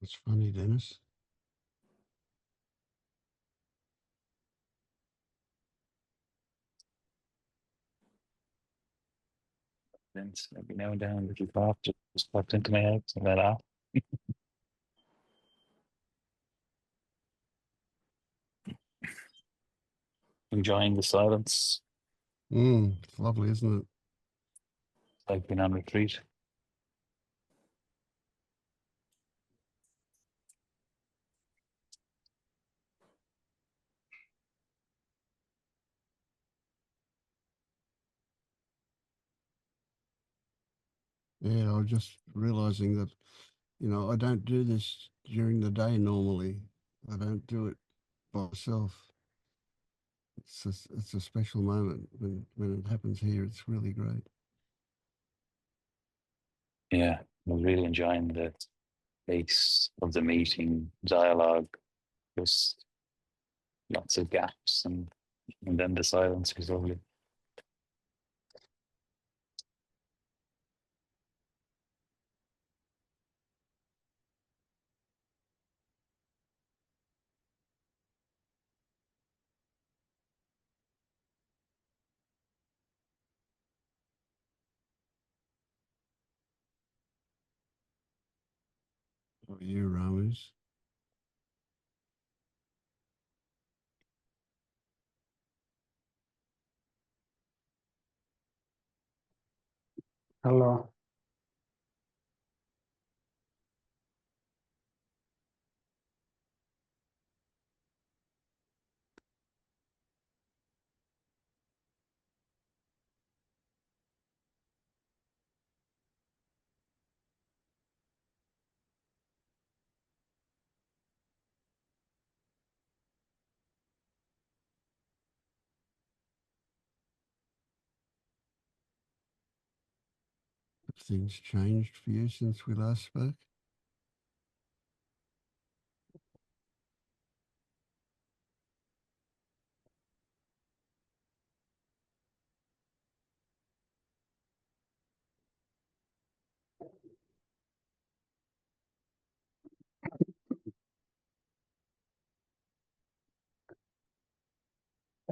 That's funny, Dennis. And every now and then a little thought just popped into my head and then off. Enjoying the silence, It's lovely, isn't it? like being on retreat. Yeah, I was just realizing that, I don't do this during the day normally. I don't do it by myself. It's a special moment when it happens here. It's really great. Yeah, I'm really enjoying the pace of the meeting, dialogue, just lots of gaps and then the silence was lovely. How are you, Ramos? Hello. Have things changed for you since we last spoke?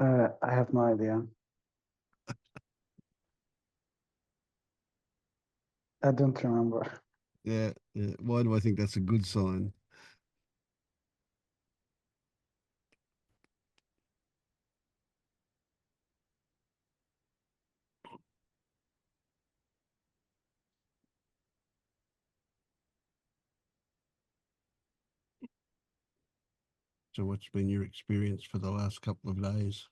I have no idea. I don't remember. Yeah. Why do I think that's a good sign? So, what's been your experience for the last couple of days?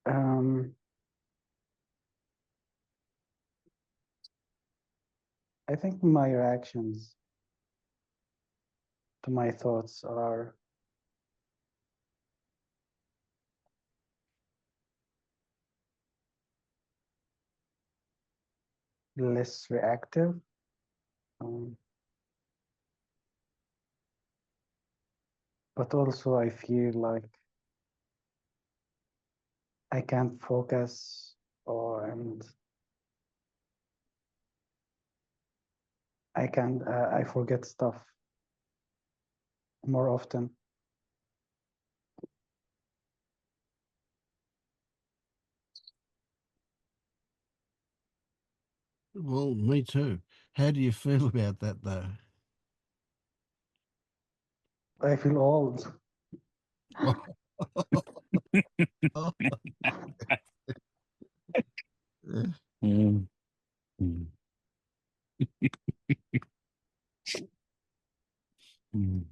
Um, I think my reactions to my thoughts are less reactive. Um, but also I feel like I can't focus and I forget stuff more often. Well, me too. How do you feel about that, though? I feel old. Yeah. Mm. Mm. Mm.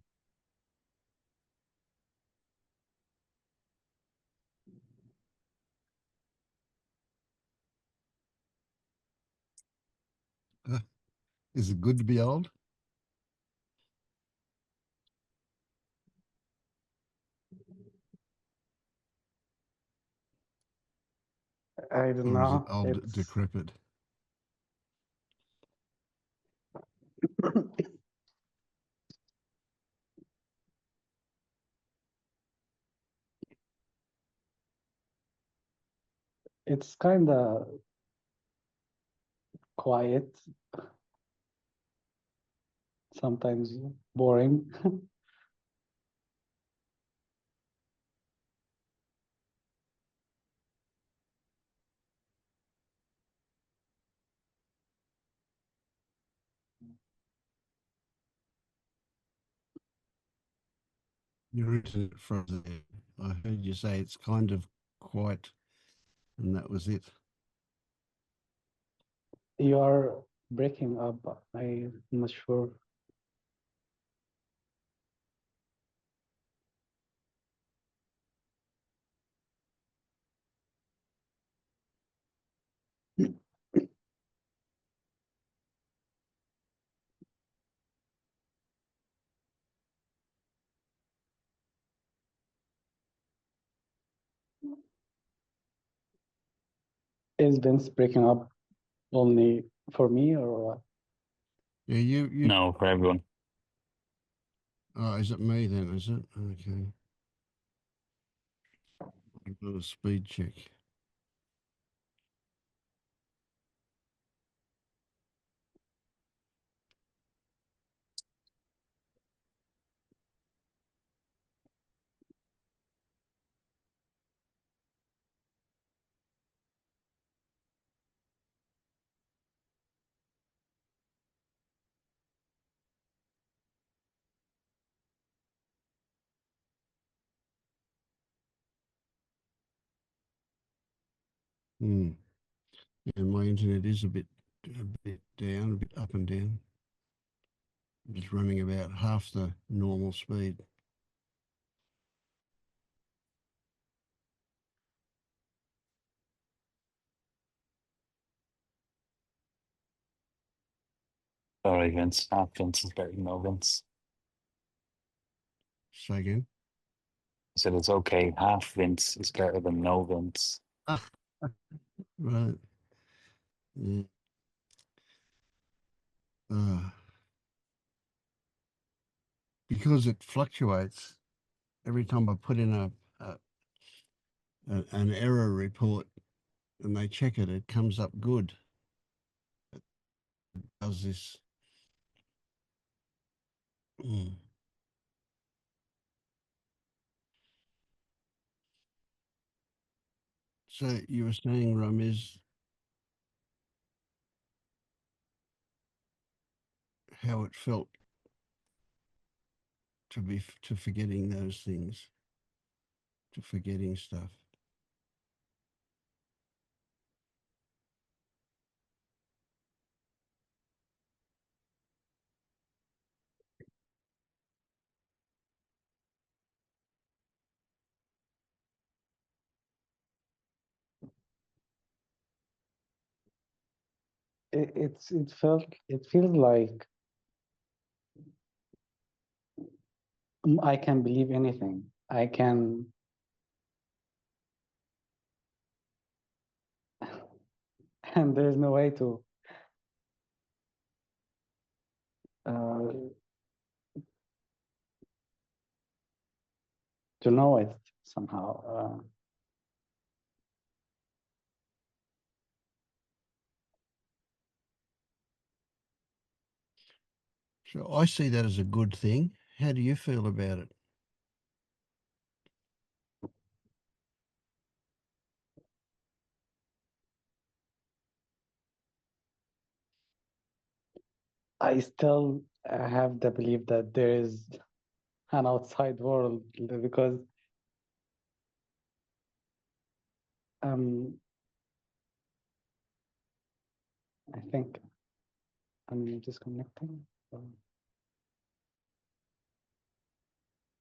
Is it good to be old? I don't Or is it know. old It's decrepit? it's kind of quiet, sometimes boring. Your internet froze there. I heard you say it's kind of quiet, and that was it. You are breaking up. I'm not sure. Is Vince breaking up only for me or what? Yeah, you. No, for everyone. Oh, is it me then? Is it? Okay. I've got a speed check. Hmm. And my internet is a bit down, a bit up and down. It's running about half the normal speed. Sorry, Vince. Half Vince is better than no Vince. Say again. I said it's okay. Half Vince is better than no Vince. Ah, right. Yeah. Because it fluctuates every time I put in an error report and they check it, it comes up good. It does this. Mm. So you were saying, Ramiz, how it felt to forgetting those things, to forgetting stuff. It feels like I can believe anything. I can, and there's no way uh, to know it somehow. So I see that as a good thing. How do you feel about it? I still have the belief that there is an outside world because um, I think I'm disconnecting.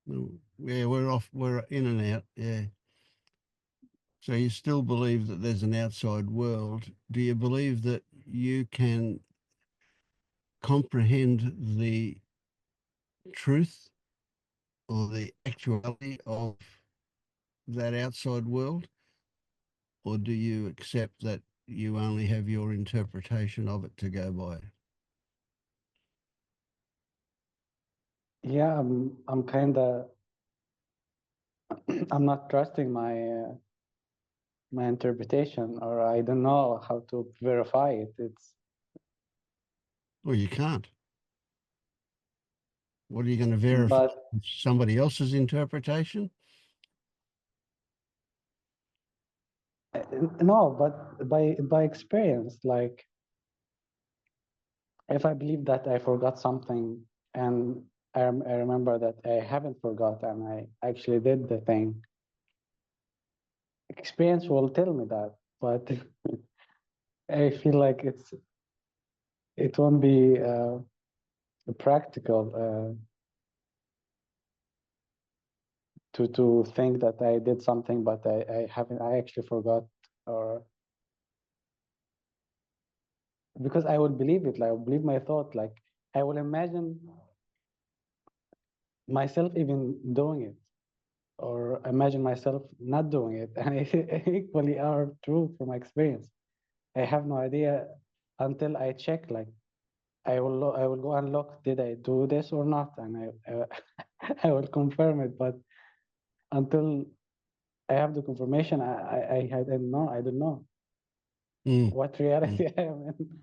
No, yeah, we're in and out. Yeah. So you still believe that there's an outside world. Do you believe that you can comprehend the truth or the actuality of that outside world? Or do you accept that you only have your interpretation of it to go by? Yeah, I'm kind of I'm not trusting my interpretation, or I don't know how to verify it. It's Well, you can't. What are you going to verify? but Somebody else's interpretation? no, but by experience, like if I believe that I forgot something and I remember that I haven't forgot and I actually did the thing, experience will tell me that. But I feel like it won't be practical to think that I did something, but I actually forgot, or because I will believe it, like I will believe my thought, like I will imagine myself even doing it, or imagine myself not doing it, and it equally are true from my experience. I have no idea until I check. Like I will go and look, did I do this or not, and I will confirm it. But until I have the confirmation, I don't know. I don't know Mm, what mm. reality I am in.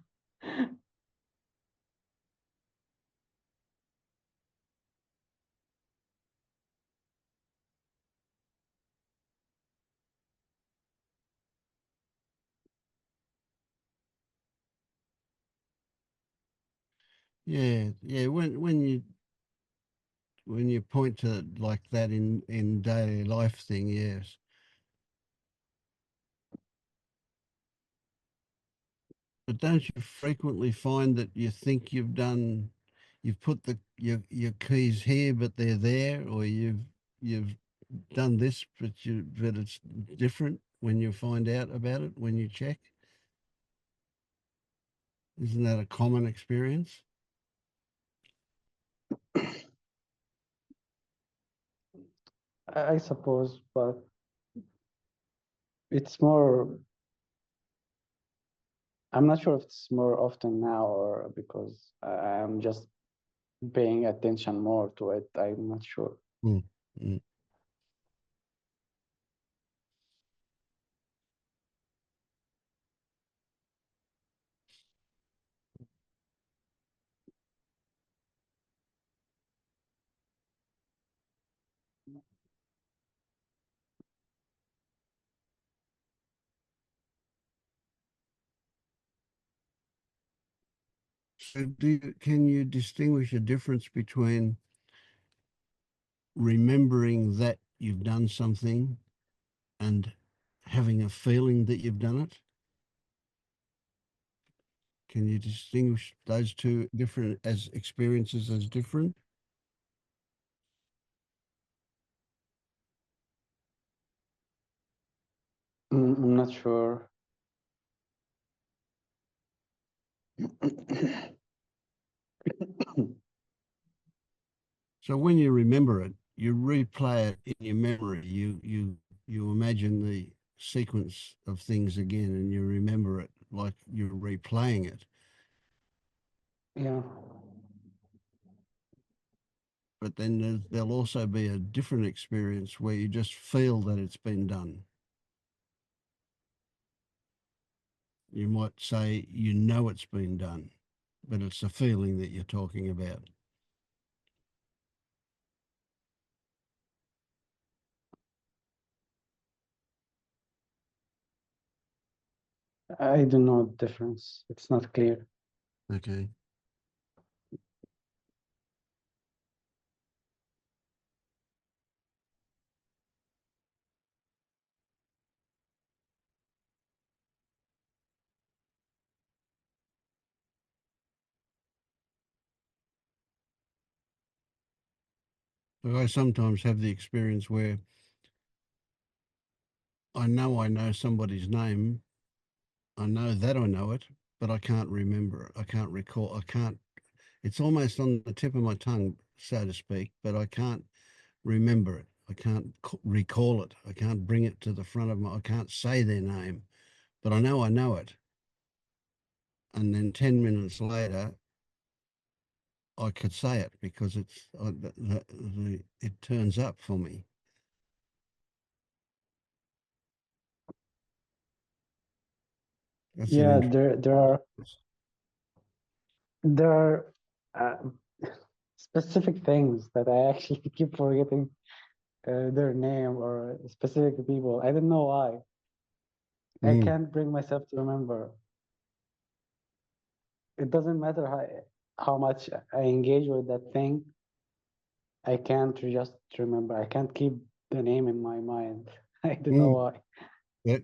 Yeah, yeah. When you point to it like that in daily life thing, yes. But don't you frequently find that you think you've put your keys here, but they're there, or you've done this, but it's different when you find out about it when you check? Isn't that a common experience? I suppose, but it's more. I'm not sure if it's more often now or because I'm just paying attention more to it. I'm not sure. Mm, mm. So can you distinguish a difference between remembering that you've done something and having a feeling that you've done it? Can you distinguish those two different as experiences as different? I'm not sure. So when you remember it, you replay it in your memory. You imagine the sequence of things again, and you remember it like you're replaying it. Yeah. But then there'll also be a different experience where you just feel that it's been done. You might say you know it's been done, but it's a feeling that you're talking about. I don't know the difference. It's not clear. Okay. But I sometimes have the experience where I know somebody's name. I know that I know it, but I can't remember it. I can't recall. I can't It's almost on the tip of my tongue, so to speak, but I can't remember it. I can't recall it. I can't bring it to the front of I can't say their name, but I know it. And then 10 minutes later, I could say it because it turns up for me. That's Yeah, an there are specific things that I actually keep forgetting their name or specific people. I don't know why. I can't bring myself to remember. It doesn't matter how much I engage with that thing. I can't just remember. I can't keep the name in my mind. I don't know why. Yeah.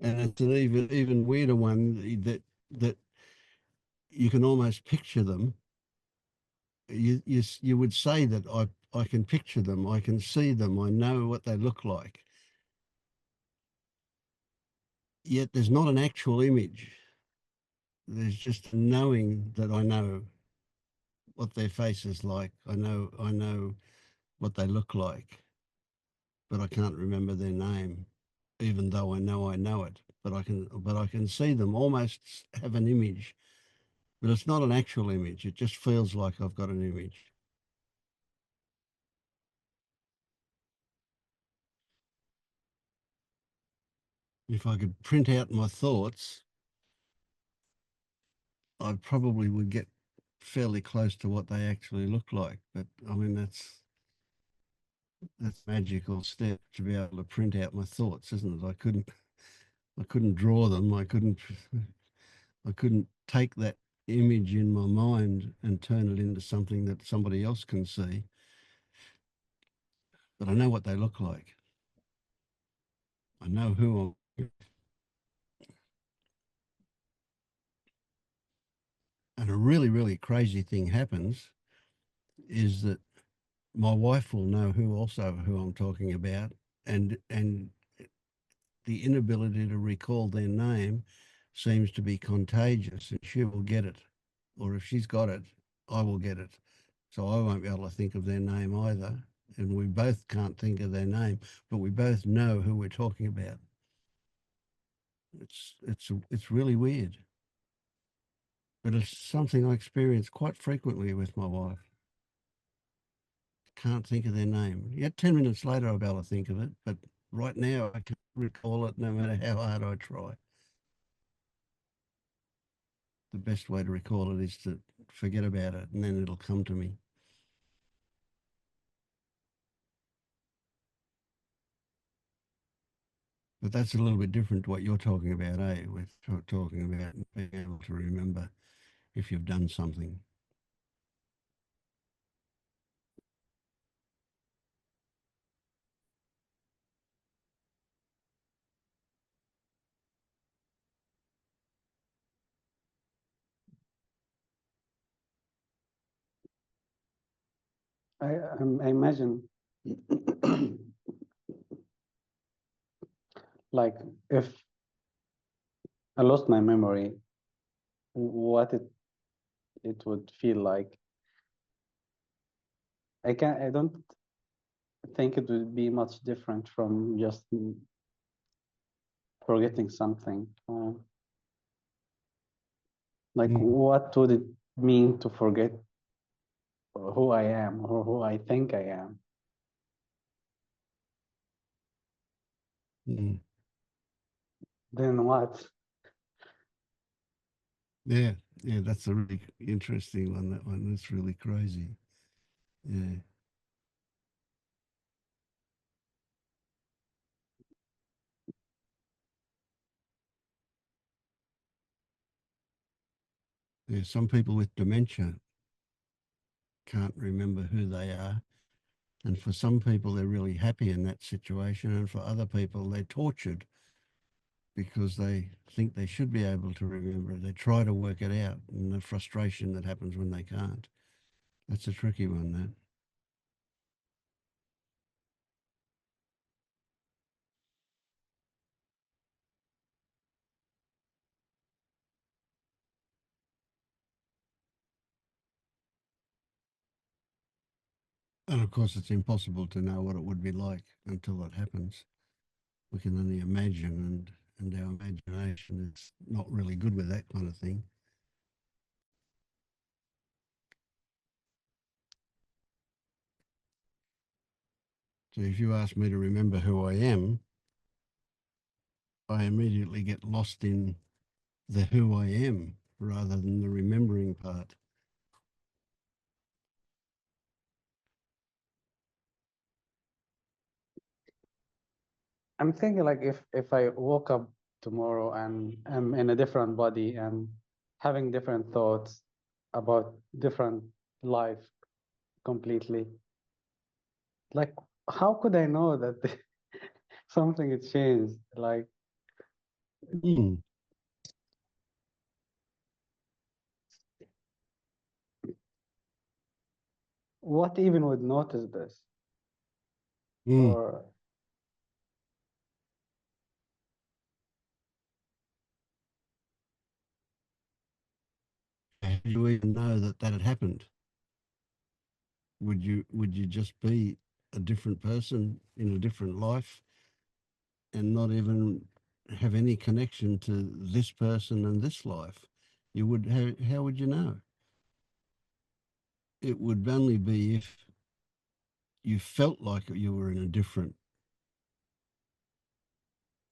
And it's an even weirder one that you can almost picture them. You would say that I can picture them, I can see them, I know what they look like. Yet there's not an actual image. There's just a knowing that I know what their face is like. I know what they look like, but I can't remember their name, even though I know it. But I can see them, almost have an image, but it's not an actual image. It just feels like I've got an image. If I could print out my thoughts, I probably would get fairly close to what they actually look like. But I mean, that's magical step to be able to print out my thoughts, isn't it? I couldn't draw them. I couldn't take that image in my mind and turn it into something that somebody else can see. But I know what they look like. I know who I'm. And a really, really crazy thing happens is that my wife will know who I'm talking about, and the inability to recall their name seems to be contagious, and she will get it, or if she's got it, I will get it. So I won't be able to think of their name either, and we both can't think of their name, but we both know who we're talking about. It's really weird, but it's something I experience quite frequently with my wife. Can't think of their name. Yet 10 minutes later, I'll be able to think of it, but right now I can't recall it no matter how hard I try. The best way to recall it is to forget about it, and then it'll come to me. But that's a little bit different to what you're talking about, eh? We're talking about being able to remember if you've done something. I imagine like if I lost my memory, what it would feel like. I don't think it would be much different from just forgetting something. What would it mean to forget who I am or who I think I am? Mm. Then what? Yeah, that's a really interesting one, that one. That's really crazy. Yeah. Yeah, some people with dementia can't remember who they are. And for some people, they're really happy in that situation. And for other people, they're tortured because they think they should be able to remember it. They try to work it out, and the frustration that happens when they can't. That's a tricky one, that. And of course, it's impossible to know what it would be like until it happens. We can only imagine, and our imagination is not really good with that kind of thing. So if you ask me to remember who I am, I immediately get lost in the who I am rather than the remembering part. I'm thinking like if I woke up tomorrow and I'm in a different body and having different thoughts about different life completely, like how could I know that something had changed? Like Mm. what even would notice this? Mm. Or How do you even know that that had happened? Would you just be a different person in a different life and not even have any connection to this person and this life? You would how would you know? It would only be if you felt like you were in a different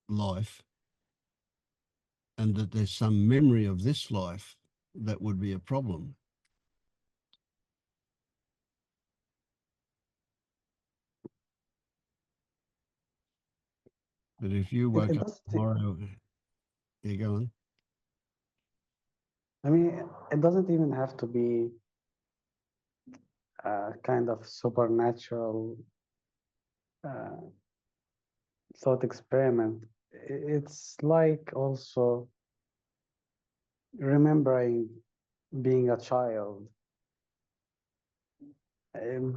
life and that there's some memory of this life that would be a problem. But if you woke it up does. tomorrow, you go on. I mean, it doesn't even have to be a kind of supernatural uh, thought experiment. It's like also remembering being a child,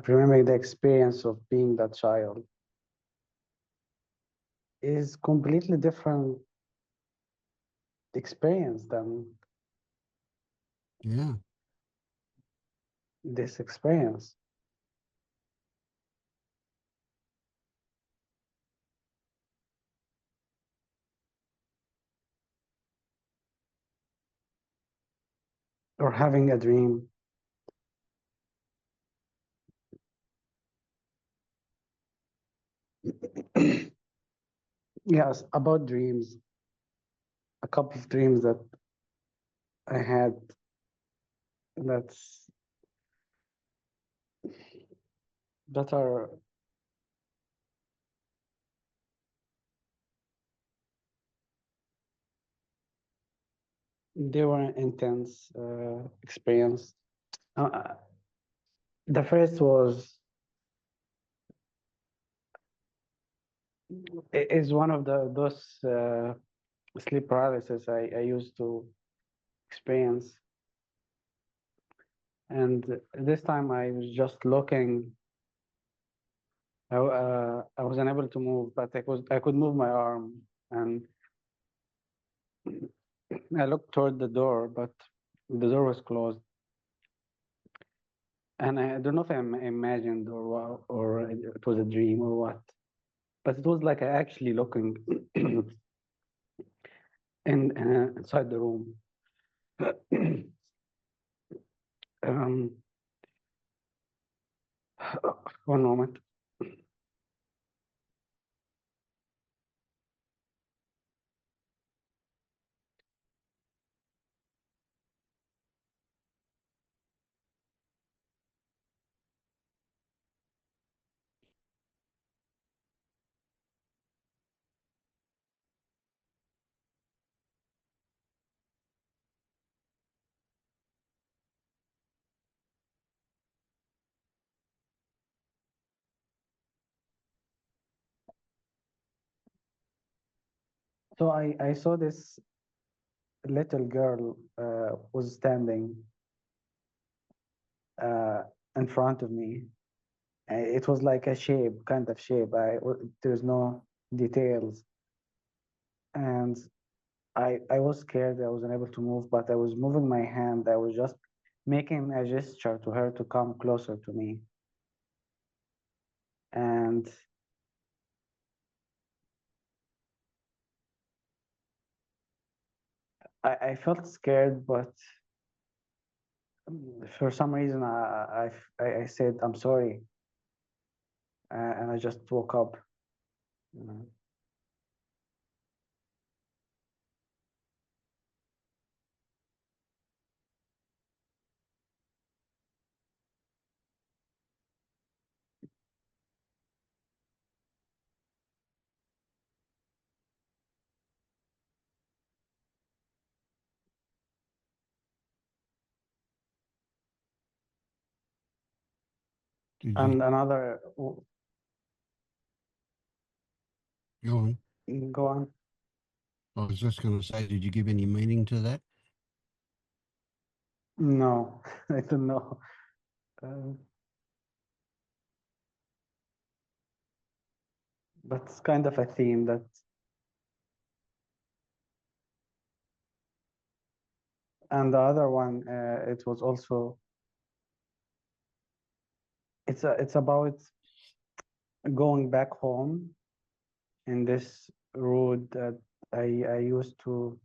remembering the experience of being that child is completely different experience than Yeah. this experience. Or having a dream. Yes, about dreams. A couple of dreams that I had that's that are they were an intense experience. Uh, the first was is one of those sleep paralysis I used to experience, and this time I was just looking. I was unable to move, but I could move my arm, and I looked toward the door, but the door was closed. And I don't know if I imagined or it was a dream or what, but it was like I actually looking inside the room. um, one moment. So I saw this little girl was standing uh, in front of me. It was like a shape, kind of shape. There's no details, and I was scared. I was unable to move, but I was moving my hand. I was just making a gesture to her to come closer to me. and I felt scared, but for some reason I said I'm sorry, and I just woke up. You know. Did you And another, go on? go on. I was just going to say, did you give any meaning to that? No, I don't know. But it's kind of a theme that, and the other one, it was also, it's about going back home in this road that I used to,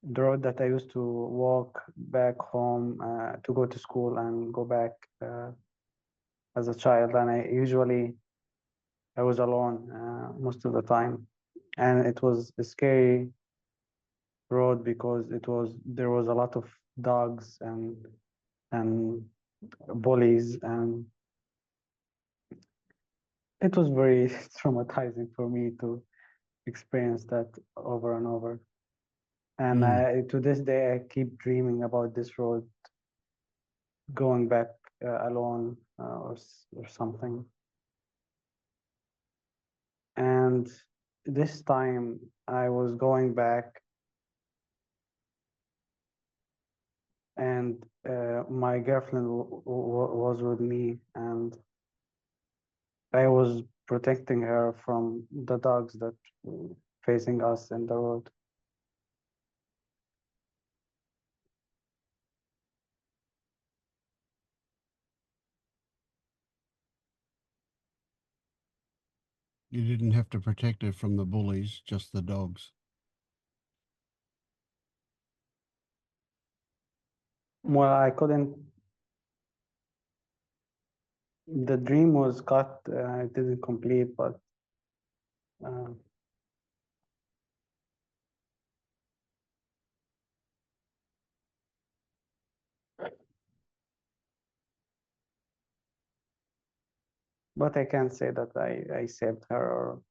the road that I used to walk back home to go to school and go back as a child. And I was alone most of the time. And it was a scary road because there was a lot of dogs and bullies, and it was very traumatizing for me to experience that over and over. And to this day, I keep dreaming about this road going back alone or something. And this time I was going back, and my girlfriend was with me, and I was protecting her from the dogs that were facing us in the road. You didn't have to protect her from the bullies, just the dogs. Well, I couldn't. The dream was cut. I didn't complete, uh, but I can't say that I saved her, or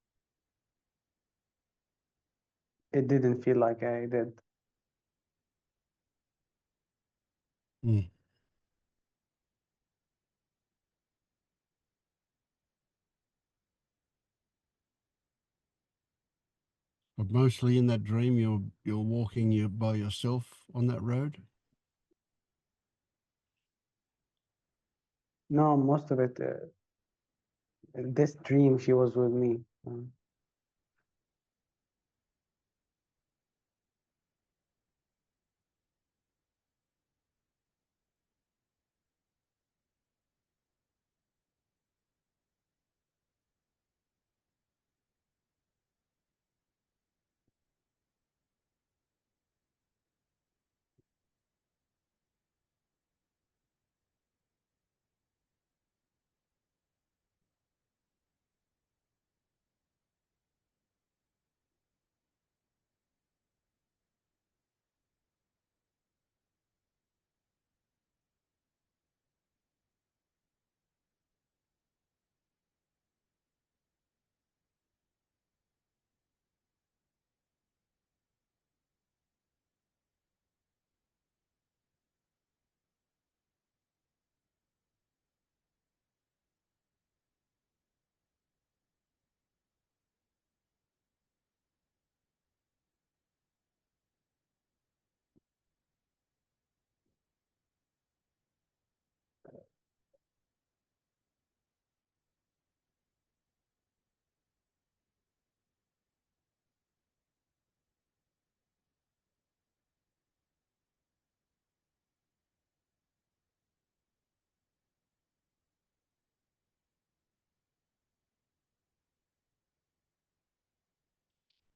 it didn't feel like I did. Mm. But mostly in that dream, you're walking by yourself on that road. No, most of it. This dream, she was with me.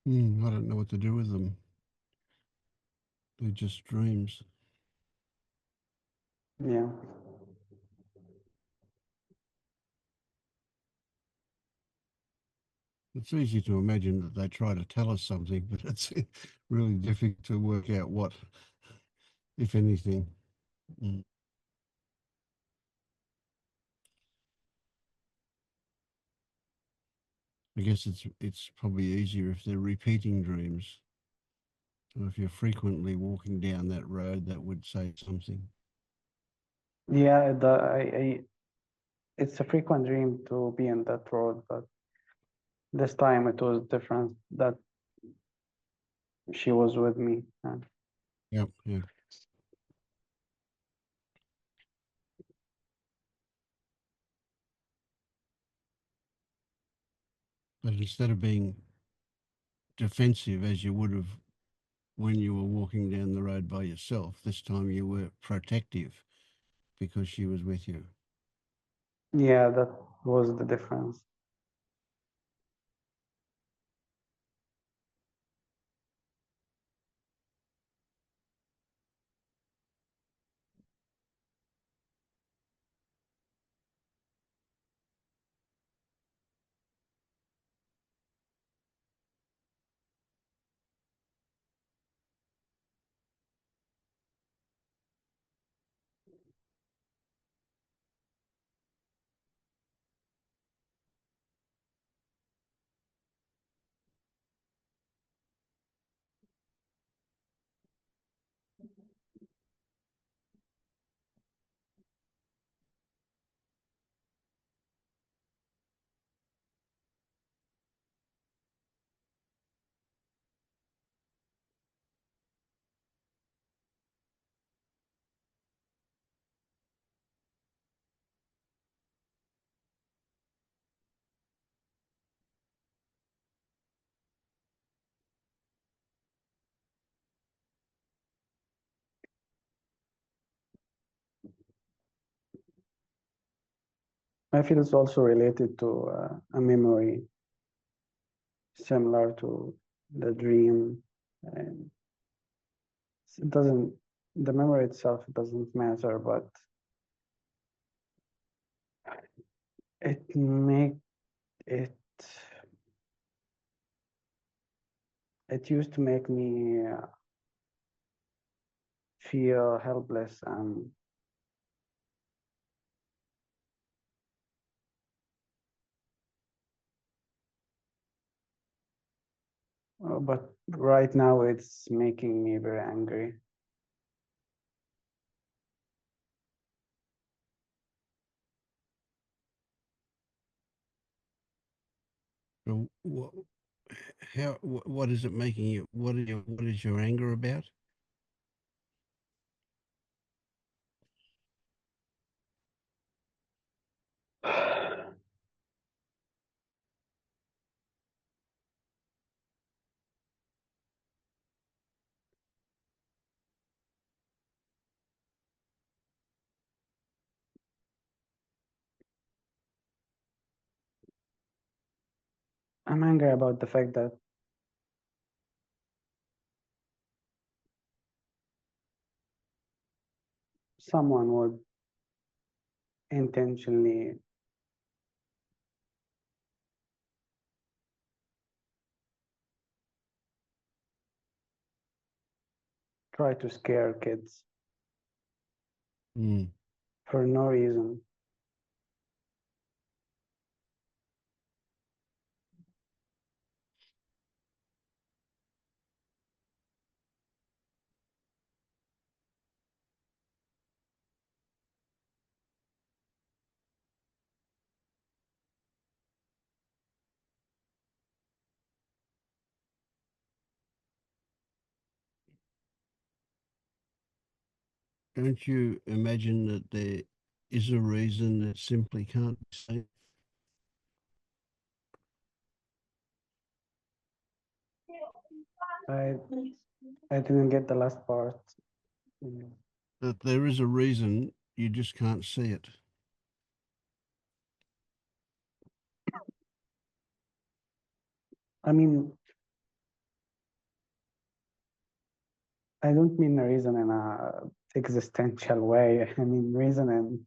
I don't know what to do with them. They're just dreams. Yeah. It's easy to imagine that they try to tell us something, but it's really difficult to work out what, if anything. Mm. I guess it's probably easier if they're repeating dreams. So if you're frequently walking down that road, that would say something. Yeah, it's a frequent dream to be in that road, but this time it was different that she was with me. And Yep, yeah. But instead of being defensive as you would have when you were walking down the road by yourself, this time you were protective because she was with you. yeah, that was the difference. I feel it's also related to a memory similar to the dream. And it doesn't, the memory itself doesn't matter, but it make it, it used to make me feel helpless and but right now it's making me very angry. So what is it making you? What is your anger about? I'm angry about the fact that someone would intentionally try to scare kids Mm. for no reason. Don't you imagine that there is a reason that simply can't be seen? I I didn't get the last part. Mm. That there is a reason, you just can't see it. I mean, I don't mean reason in a existential way. I mean reason in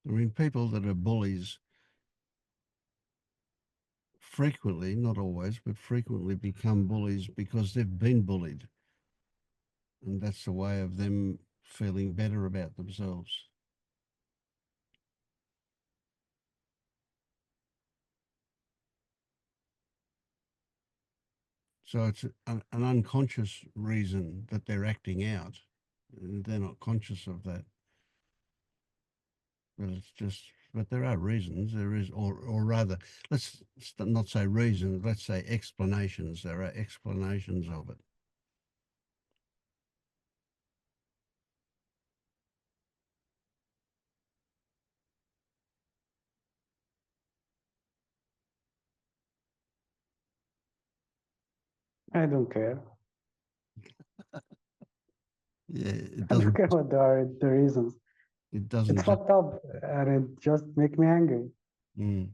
I mean, people that are bullies frequently, not always, but frequently become bullies because they've been bullied. And that's a way of them feeling better about themselves. So it's an unconscious reason that they're acting out. They're not conscious of that. But it's just, but there are reasons. There is, or rather, let's not say reasons, let's say explanations. There are explanations of it. I don't care. Yeah, it I don't doesn't, care what are the reasons. it It's doesn't. fucked up and it just make me angry. Mm.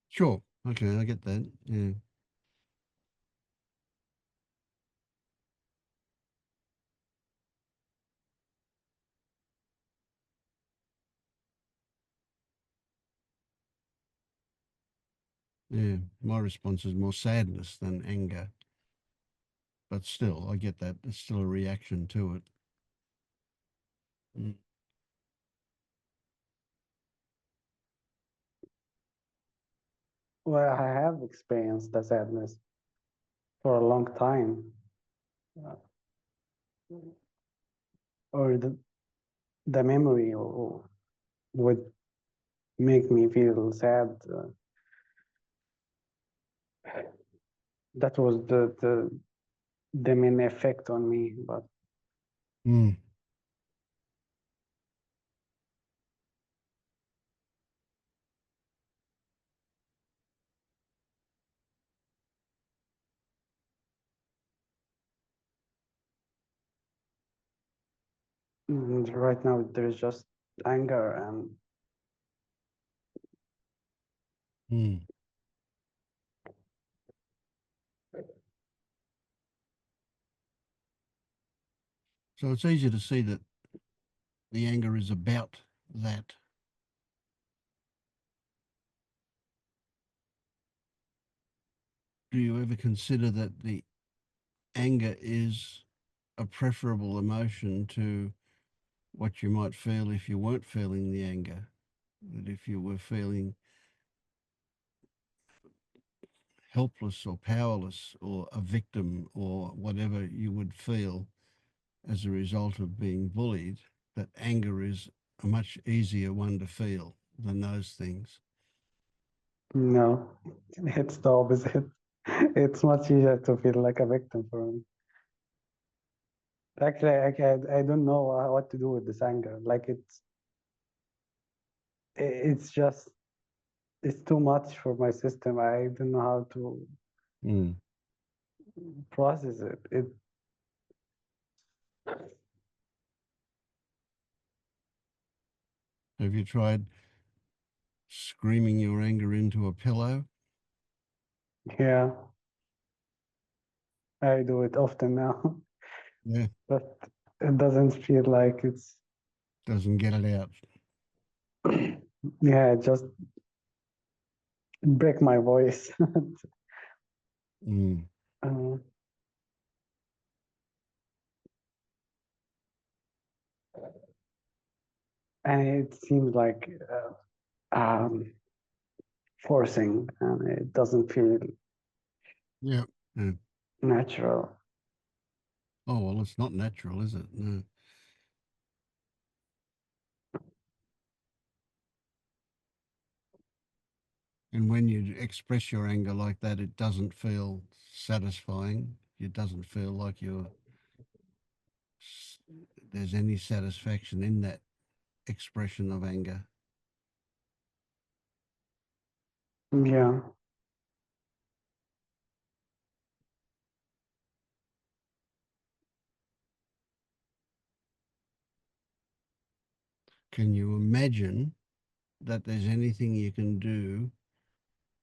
Sure. Okay, I get that. Yeah. Yeah. My response is more sadness than anger. But still, I get that. It's still a reaction to it. Mm. Well, I have experienced the sadness for a long time. Uh, or the memory would make me feel sad. That was the main effect on me. But Mm. right now there's just anger and Mm. So it's easy to see that the anger is about that. Do you ever consider that the anger is a preferable emotion to what you might feel if you weren't feeling the anger? That if you were feeling helpless or powerless or a victim or whatever you would feel as a result of being bullied, that anger is a much easier one to feel than those things. no, it's the opposite. It's much easier to feel like a victim for me. Actually, I don't know what to do with this anger. Like it's just it's too much for my system. I don't know how to Mm. process it. Have you tried screaming your anger into a pillow? Yeah, I do it often now, Yeah, but it doesn't feel like it's doesn't get it out. yeah, it just break my voice. Mm. Uh, and it seems like forcing, and it doesn't feel Yeah. Yeah. natural. Oh, well, it's not natural, is it? No. And when you express your anger like that, it doesn't feel satisfying. It doesn't feel like there's any satisfaction in that expression of anger. Yeah. Can you imagine that there's anything you can do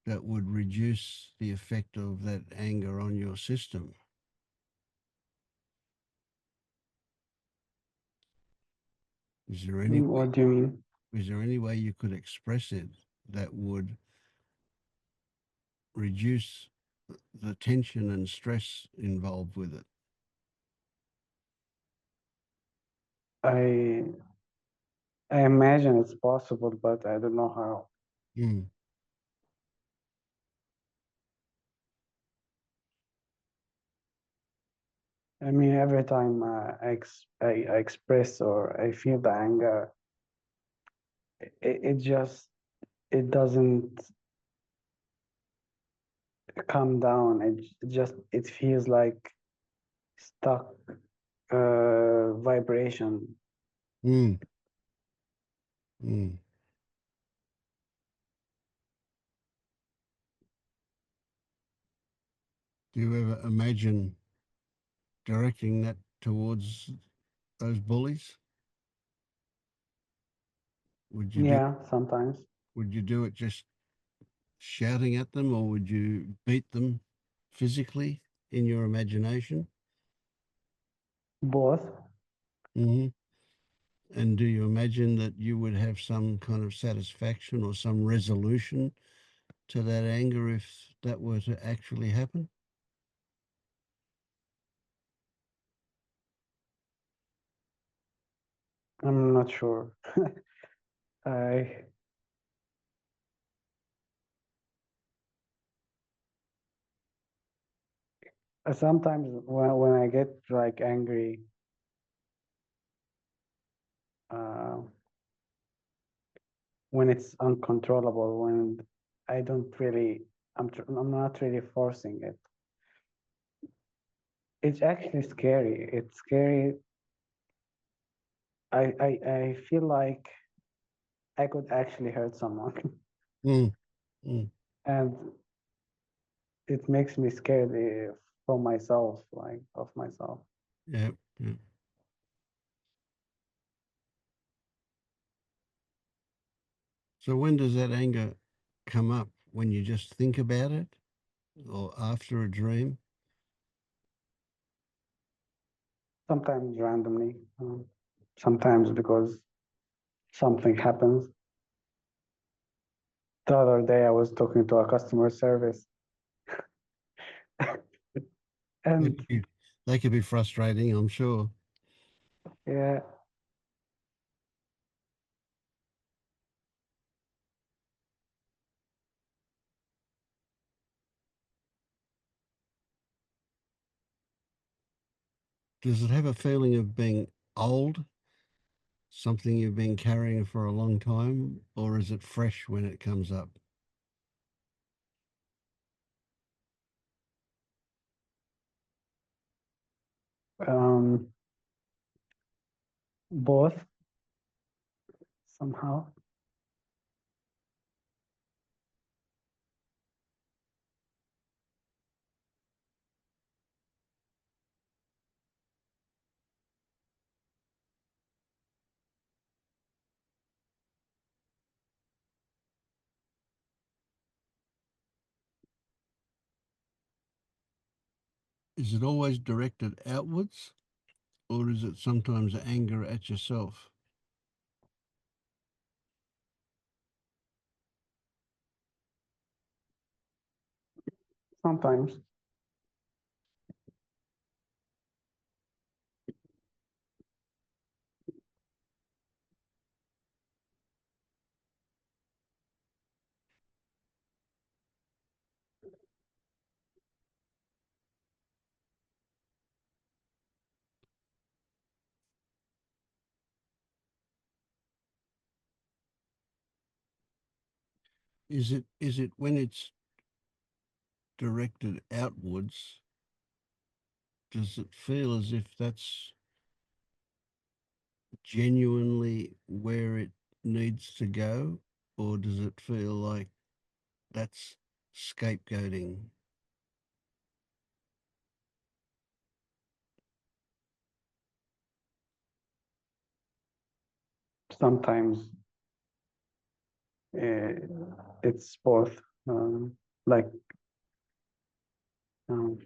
that would reduce the effect of that anger on your system? Is there any way, What do you mean? is there any way you could express it that would reduce the tension and stress involved with it? I I imagine it's possible, but I don't know how. Mm. I mean, every time I express or I feel the anger, it just it doesn't calm down. It feels like stuck vibration. Mm. Mm. Do you ever imagine directing that towards those bullies? Would you do Yeah, sometimes would you do it just shouting at them, or would you beat them physically in your imagination? both. Hmm. And do you imagine that you would have some kind of satisfaction or some resolution to that anger if that were to actually happen? I'm not sure. I sometimes when I get like angry, uh, when it's uncontrollable, when I don't really, I'm not really forcing it. It's actually scary. It's scary. I feel like I could actually hurt someone, Mm. Mm. and it makes me scared for myself, like of myself. Yeah, yeah. So when does that anger come up? When you just think about it, or after a dream? Sometimes randomly, sometimes because something happens. The other day, I was talking to a customer service, They and could be, they could be frustrating, I'm sure. yeah, Does it have a feeling of being old, something you've been carrying for a long time, or is it fresh when it comes up? um, both somehow. Is it always directed outwards, or is it sometimes anger at yourself? Sometimes Is it when it's directed outwards, does it feel as if that's genuinely where it needs to go, or does it feel like That's scapegoating. Sometimes it's both. Like um,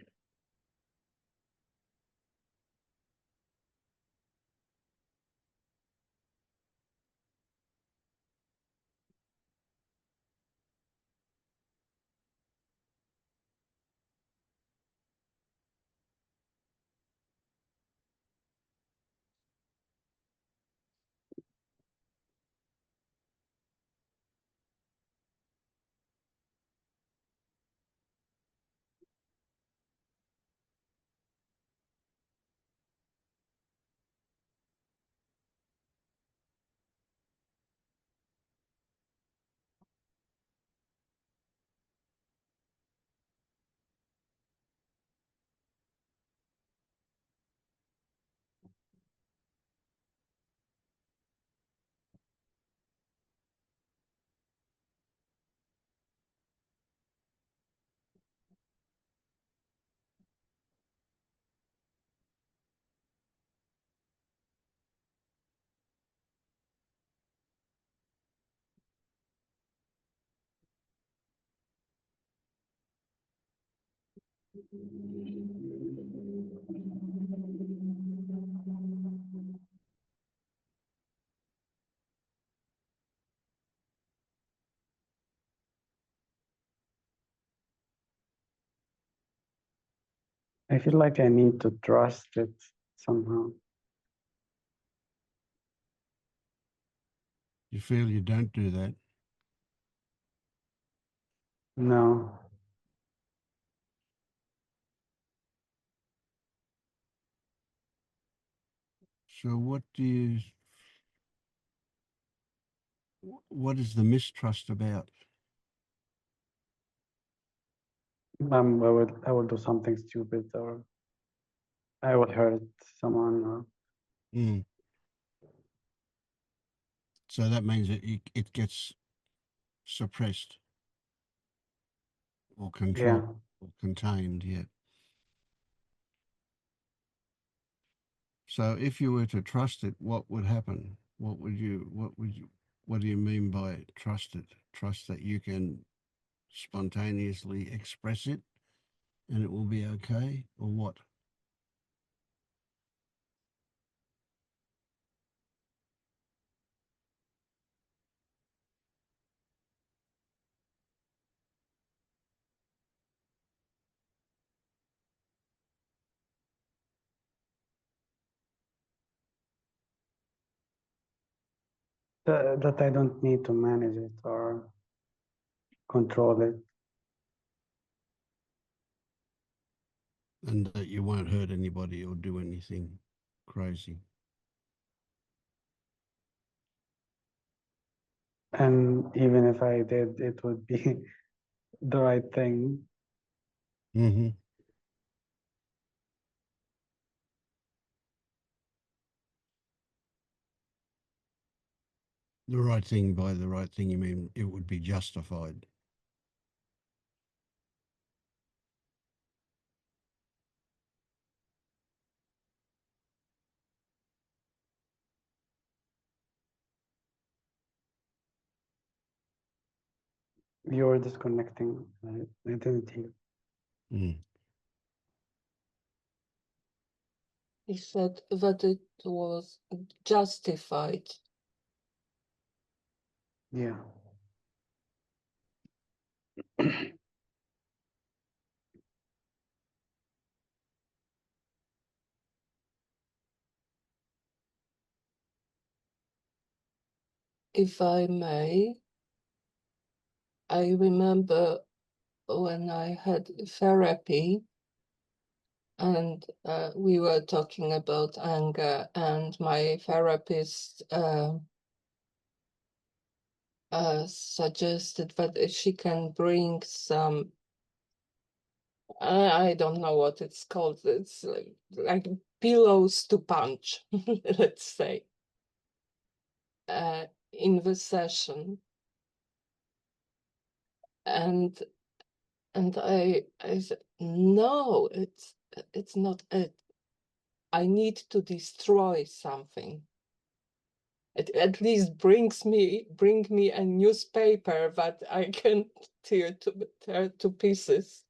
I feel like I need to trust it somehow. You feel you don't do that. No, So what is the mistrust about? I will do something stupid, or I will hurt someone, or Mm. So that means that it gets suppressed or controlled or contained, yeah. So if you were to trust it, what would happen? What do you mean by trust it? Trust that you can spontaneously express it and it will be okay, or what? that I don't need to manage it or control it. And that you won't hurt anybody or do anything crazy. And even if I did, it would be the right thing. Mm-hmm. The right thing, by the right thing, you mean it would be justified. You're disconnecting. I didn't hear. Mm. He said that it was justified. Yeah. If I may, I remember when I had therapy and we were talking about anger, and my therapist suggested that she can bring some, I don't know what it's called, it's like pillows to punch, let's say, in the session. and I said, no, it's not it. I need to destroy something. It at least bring me a newspaper that I can tear to pieces.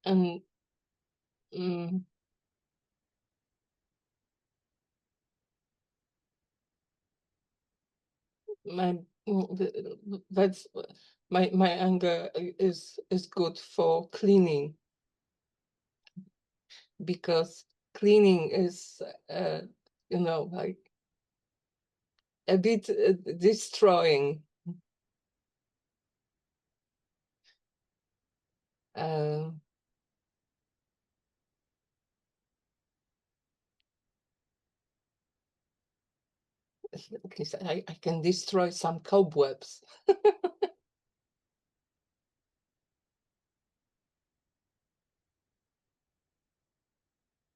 And mm, my that's my anger is good for cleaning, because cleaning is like a bit destroying. Uh, at least I can destroy some cobwebs.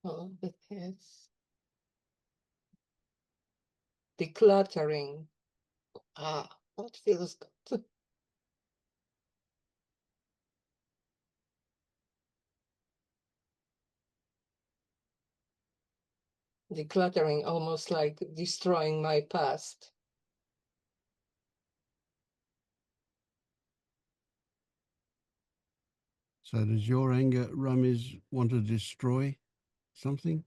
Oh, it is decluttering. Ah, that feels good. Decluttering, almost like destroying my past. So does your anger, Ramiz, want to destroy something?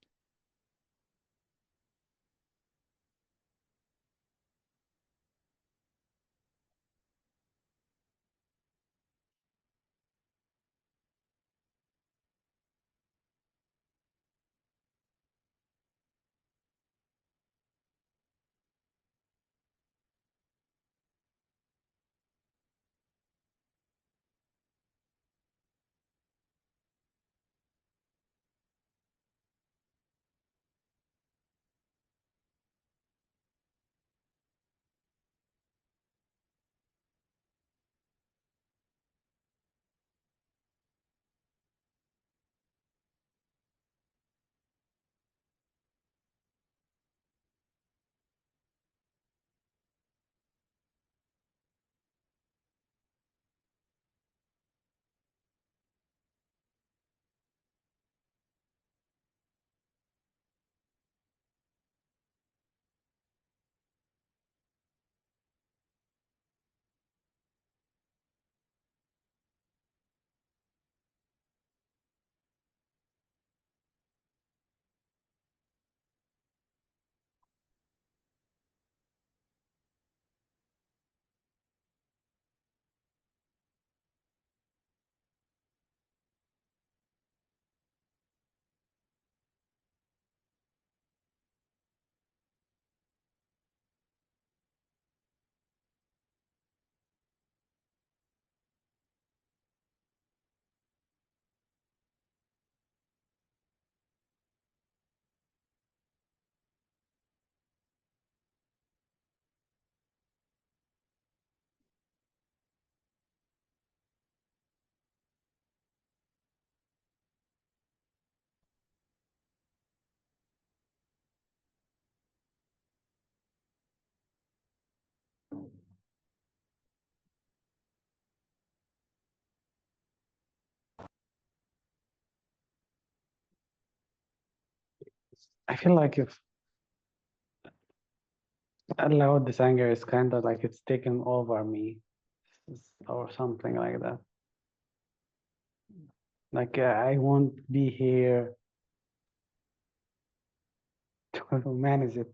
I feel like if allowed, this anger is kind of like it's taking over me, or something like that. Like I won't be here to manage it,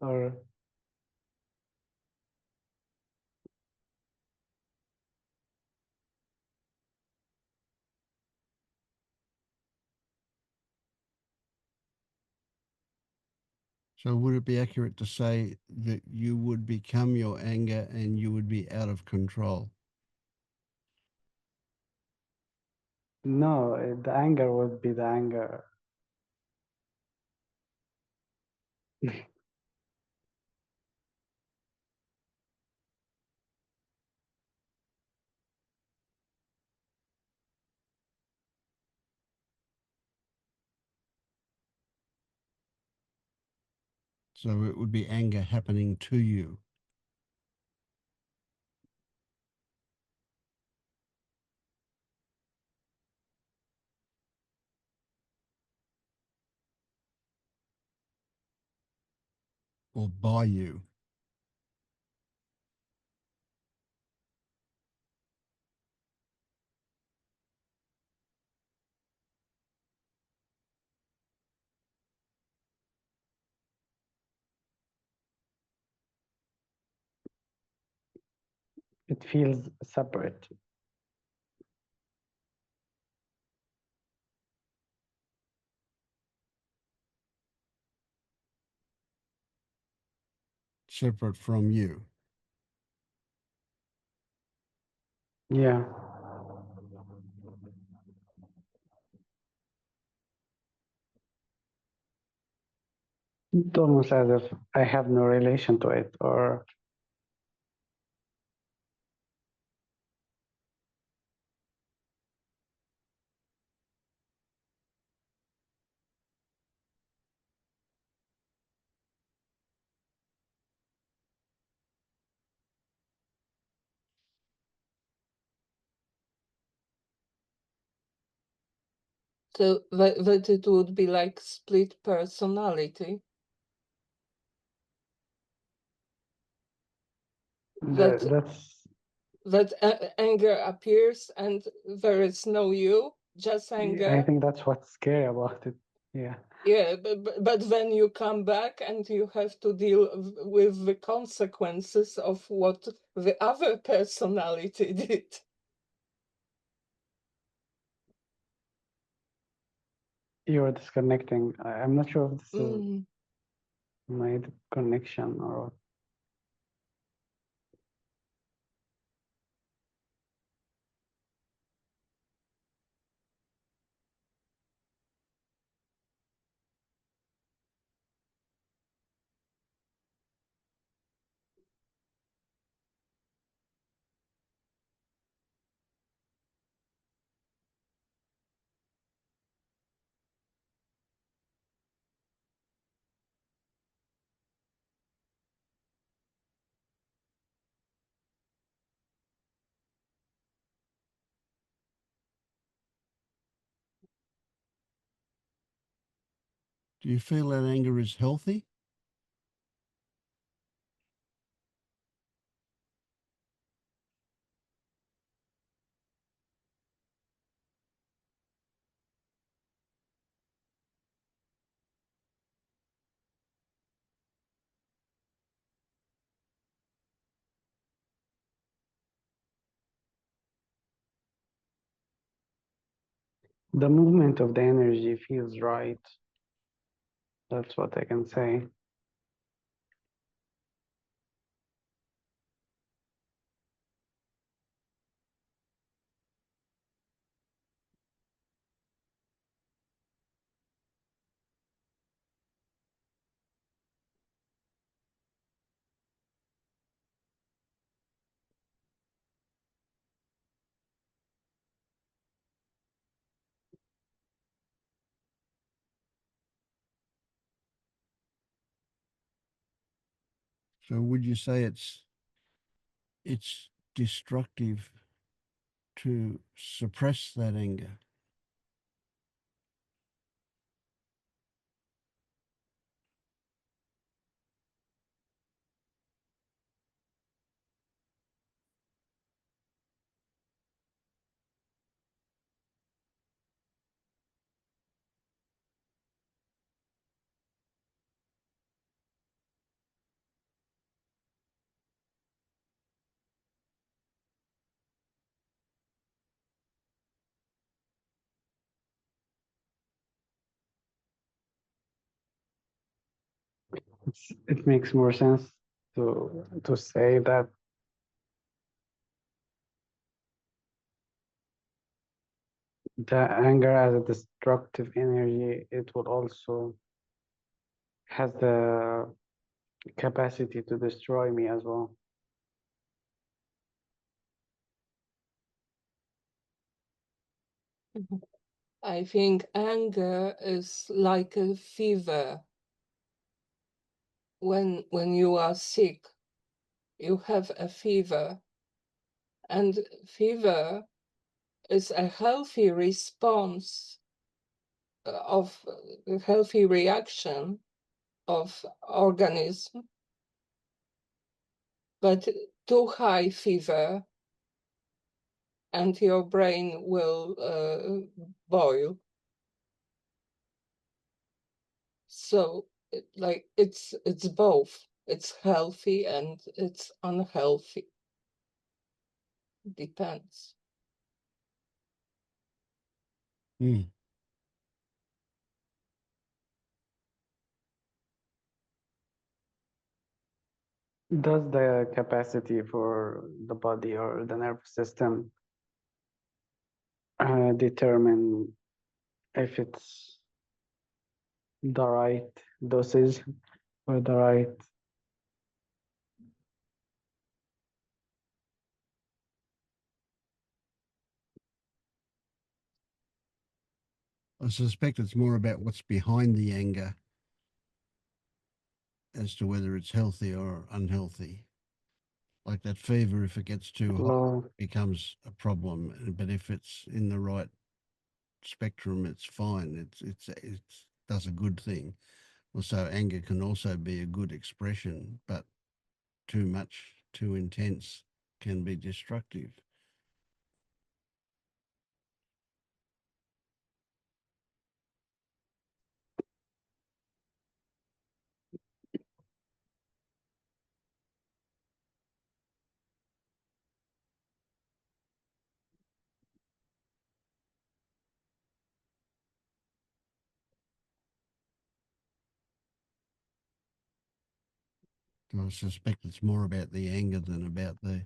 or So would it be accurate to say that you would become your anger and you would be out of control? no, the anger would be the anger. So it would be anger happening to you. Or by you. It feels separate. Separate from you. Yeah. It's almost as if I have no relation to it, or So that it would be like split personality. that's That anger appears and there is no you, just I anger. think that's what's scary about it. Yeah. Yeah, but then you come back and you have to deal with the consequences of what the other personality did. You're disconnecting. I'm not sure if this is Mm. my connection or what. Do you feel that anger is healthy? The movement of the energy feels right. That's what I can say. So would you say it's destructive to suppress that anger? It makes more sense to say that the anger as a destructive energy, it will also has the capacity to destroy me as well. I think anger is like a fever. when you are sick, you have a fever, and fever is a healthy response of a healthy reaction of organism, but too high fever and your brain will boil. So it's both. It's healthy and it's unhealthy. Depends. Mm. Does the capacity for the body or the nervous system determine if it's the right dosage or the right? I suspect it's more about what's behind the anger as to whether it's healthy or unhealthy. Like that fever, if it gets too hot, Low. it becomes a problem. But if it's in the right spectrum, it's fine. It does a good thing. Also, anger can also be a good expression, but too much, too intense can be destructive. So I suspect it's more about the anger than about the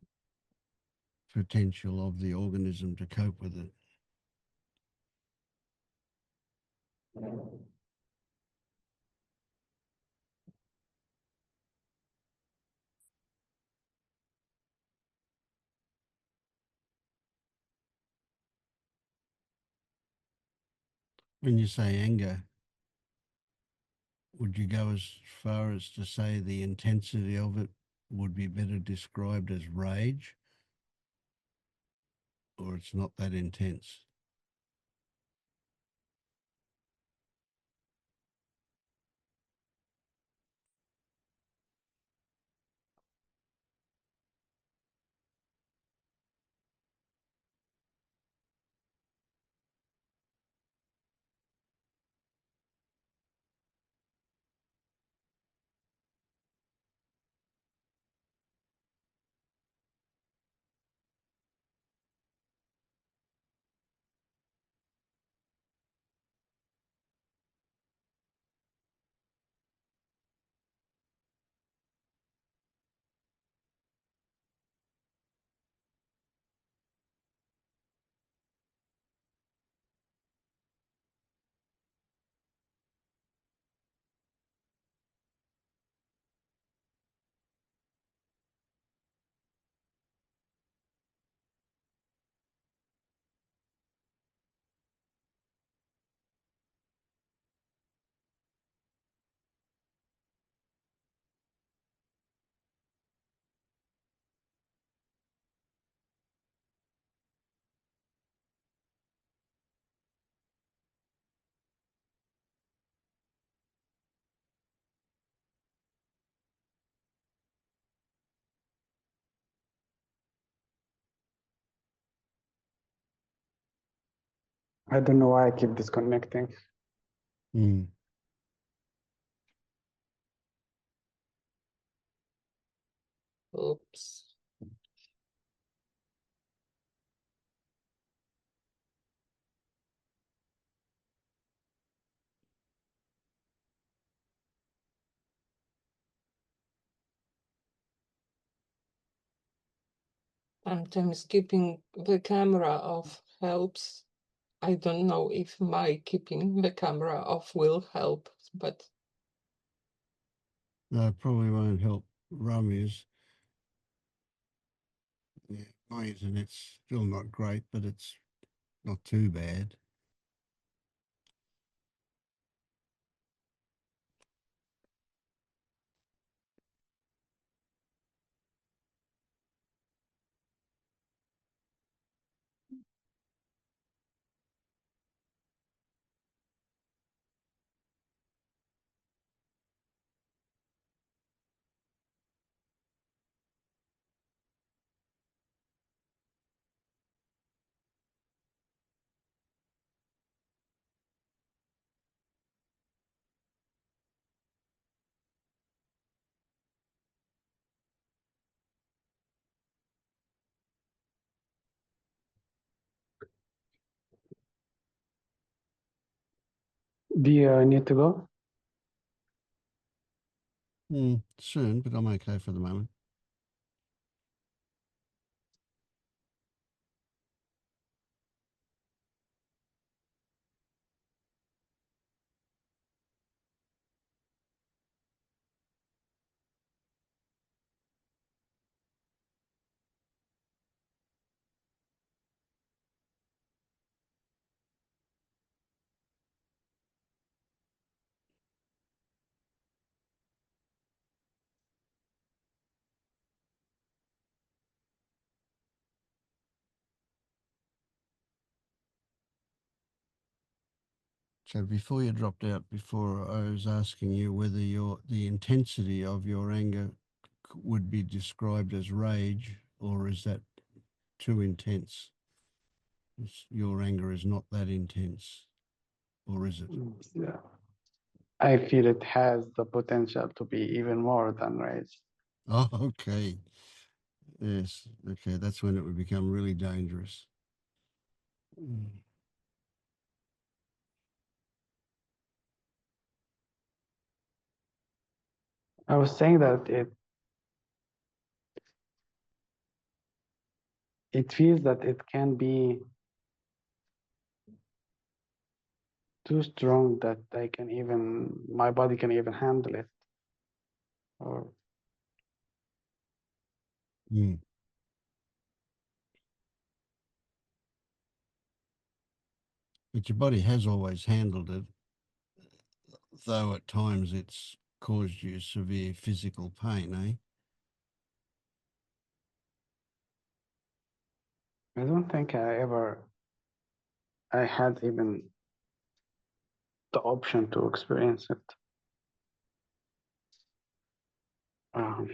potential of the organism to cope with it. When you say anger, would you go as far as to say the intensity of it would be better described as rage, or it's not that intense? I don't know why I keep disconnecting. Mm. Oops. Sometimes keeping the camera off helps. I don't know if my keeping the camera off will help, but No, it probably won't help Rami's. Yeah, my internet's still not great, but it's not too bad. Do you need to go? Soon, but I'm okay for the moment. So before you dropped out, before I was asking you whether the intensity of your anger would be described as rage, or is that too intense? Your anger is not that intense, or is it? Yeah. I feel it has the potential to be even more than rage. Oh, okay. Yes. Okay. That's when it would become really dangerous. I was saying that it feels that it can be too strong that my body can even handle it. Or Mm. But your body has always handled it, though at times it's caused you severe physical pain, eh? I don't think I had even the option to experience it. Um,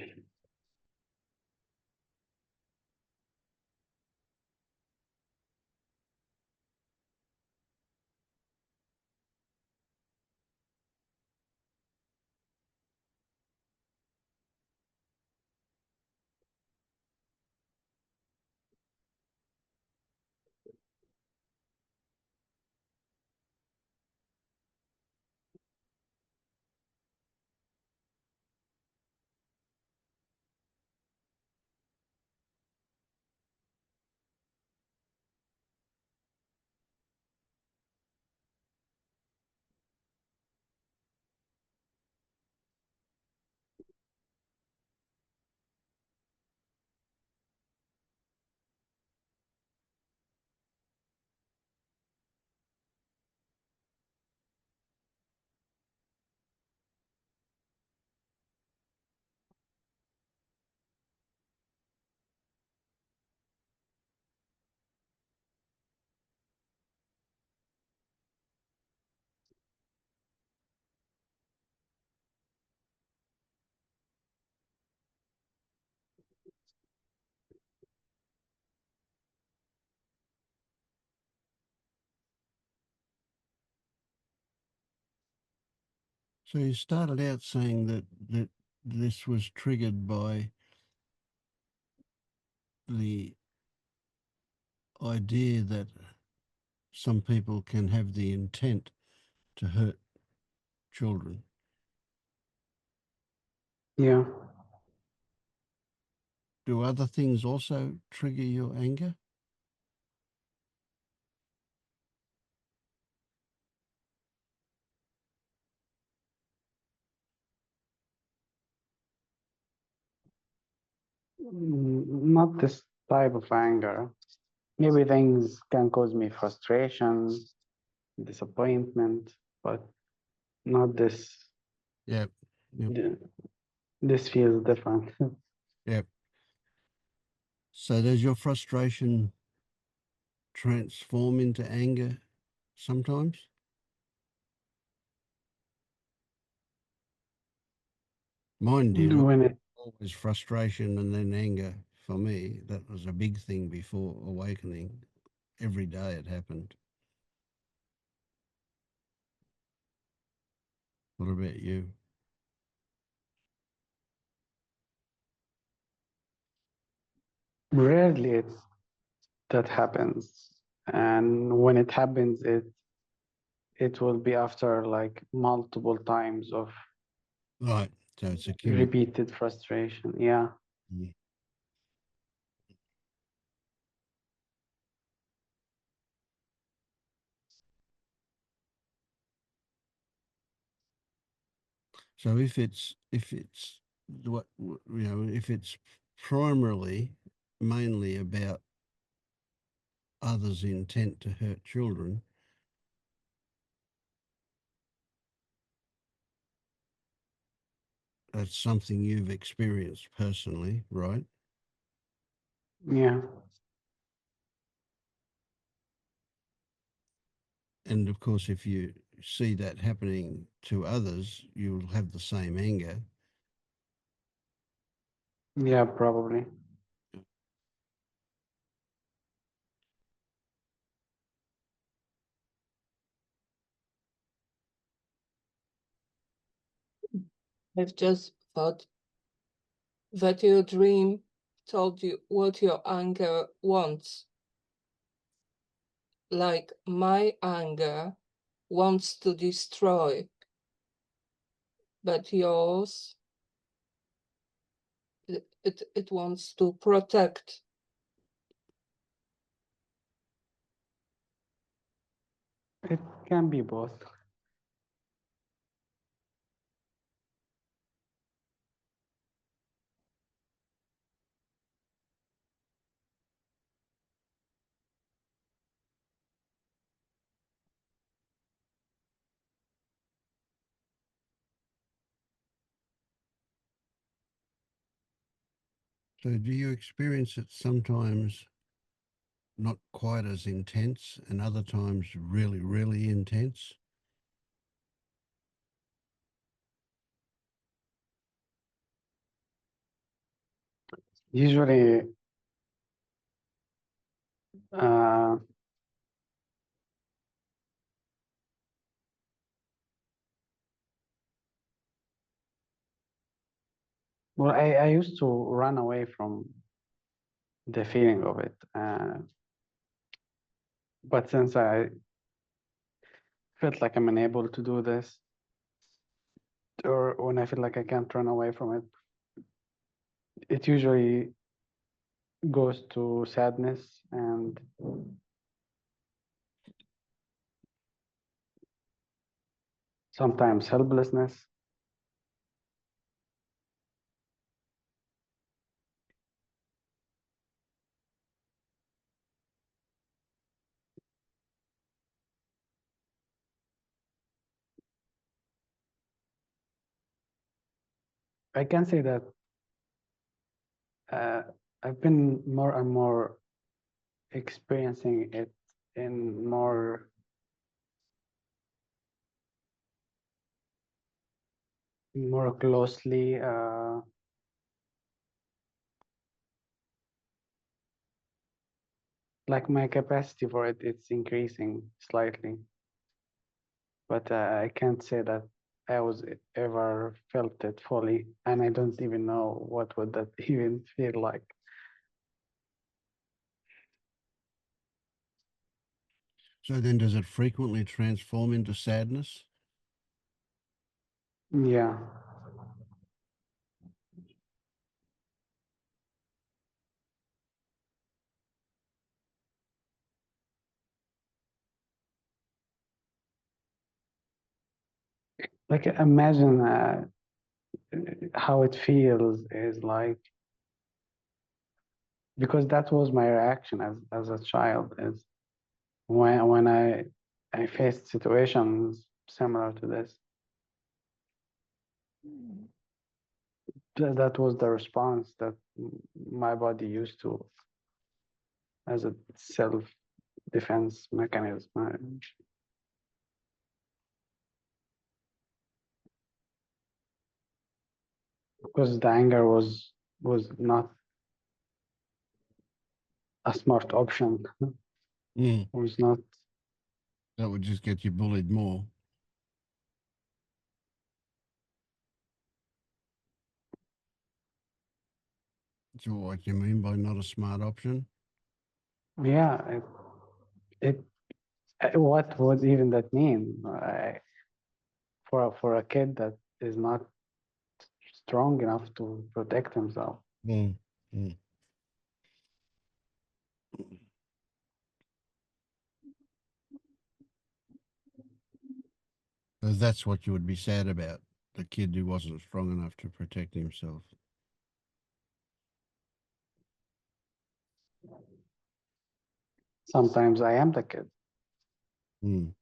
So you started out saying that this was triggered by the idea that some people can have the intent to hurt children. yeah. Do other things also trigger your anger? Not this type of anger. Maybe things can cause me frustration, disappointment, but not this. Yep. Yep. This feels different. Yep. So does your frustration transform into anger sometimes? Mine did. When it Always frustration and then anger for me. That was a big thing before awakening. Every day it happened. What about you? rarely that happens, and when it happens, it will be after like multiple times of Right. So it's a repeated frustration. Yeah. Mm. So if it's what if it's primarily mainly about others' intent to hurt children, that's something you've experienced personally, right? Yeah. And of course, if you see that happening to others, you'll have the same anger. Yeah, probably. I've just thought that your dream told you what your anger wants. Like my anger wants to destroy, but yours, it wants to protect. It can be both. So do you experience it sometimes not quite as intense and other times really, really intense? Usually, well, I used to run away from the feeling of it. But since I felt like I'm unable to do this, or when I feel like I can't run away from it, it usually goes to sadness and sometimes helplessness. I can say that uh, I've been more and more experiencing it in more closely. Like my capacity for it, it's increasing slightly, but I can't say that I was ever felt it fully, and I don't even know what would that even feel like. So then does it frequently transform into sadness? Yeah. Like imagine how it feels is like, because that was my reaction as a child, is when I faced situations similar to this. That was the response that my body used to as a self-defense mechanism. Because the anger was not a smart option. Mm. Was not. That would just get you bullied more. So what you mean by not a smart option? Yeah, it What would even that mean? For a kid that is not strong enough to protect himself. Mm, mm. So that's what you would be sad about, the kid who wasn't strong enough to protect himself. Sometimes I am the kid. Mm.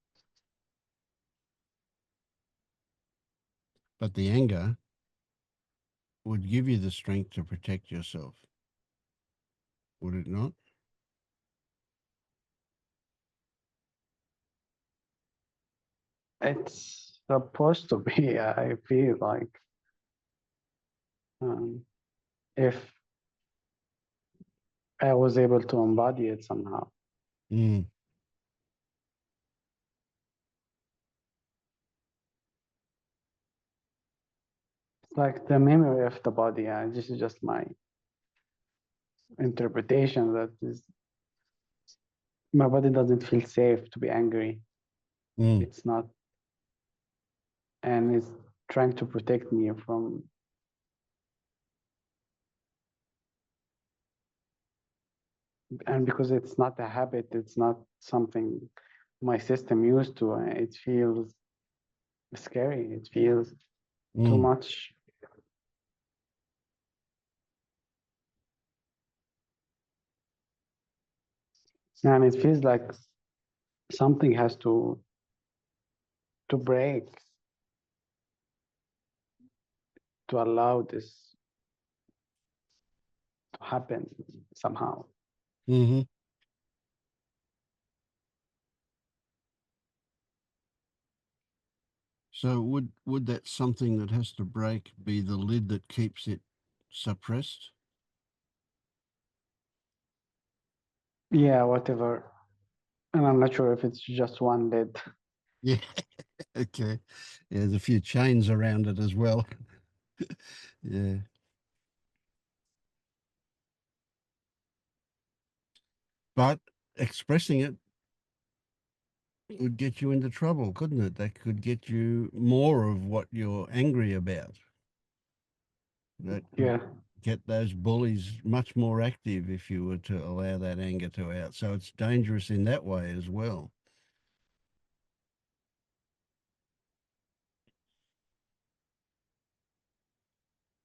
But the anger would give you the strength to protect yourself, would it not? It's supposed to be. I feel like if I was able to embody it somehow. Mm. It's like the memory of the body. This is just my interpretation. That is, my body doesn't feel safe to be angry. Mm. It's not, and it's trying to protect me from. And because it's not a habit, it's not something my system used to. It feels scary. It feels too Mm. much. And it feels like something has to break to allow this to happen somehow. Mm-hmm. So would that something that has to break be the lid that keeps it suppressed? Yeah, whatever. And I'm not sure if it's just one lid. Yeah. Okay. Yeah, there's a few chains around it as well. Yeah. But expressing it would get you into trouble, couldn't it? That could get you more of what you're angry about. That could Yeah. get those bullies much more active if you were to allow that anger to out. So it's dangerous in that way as well.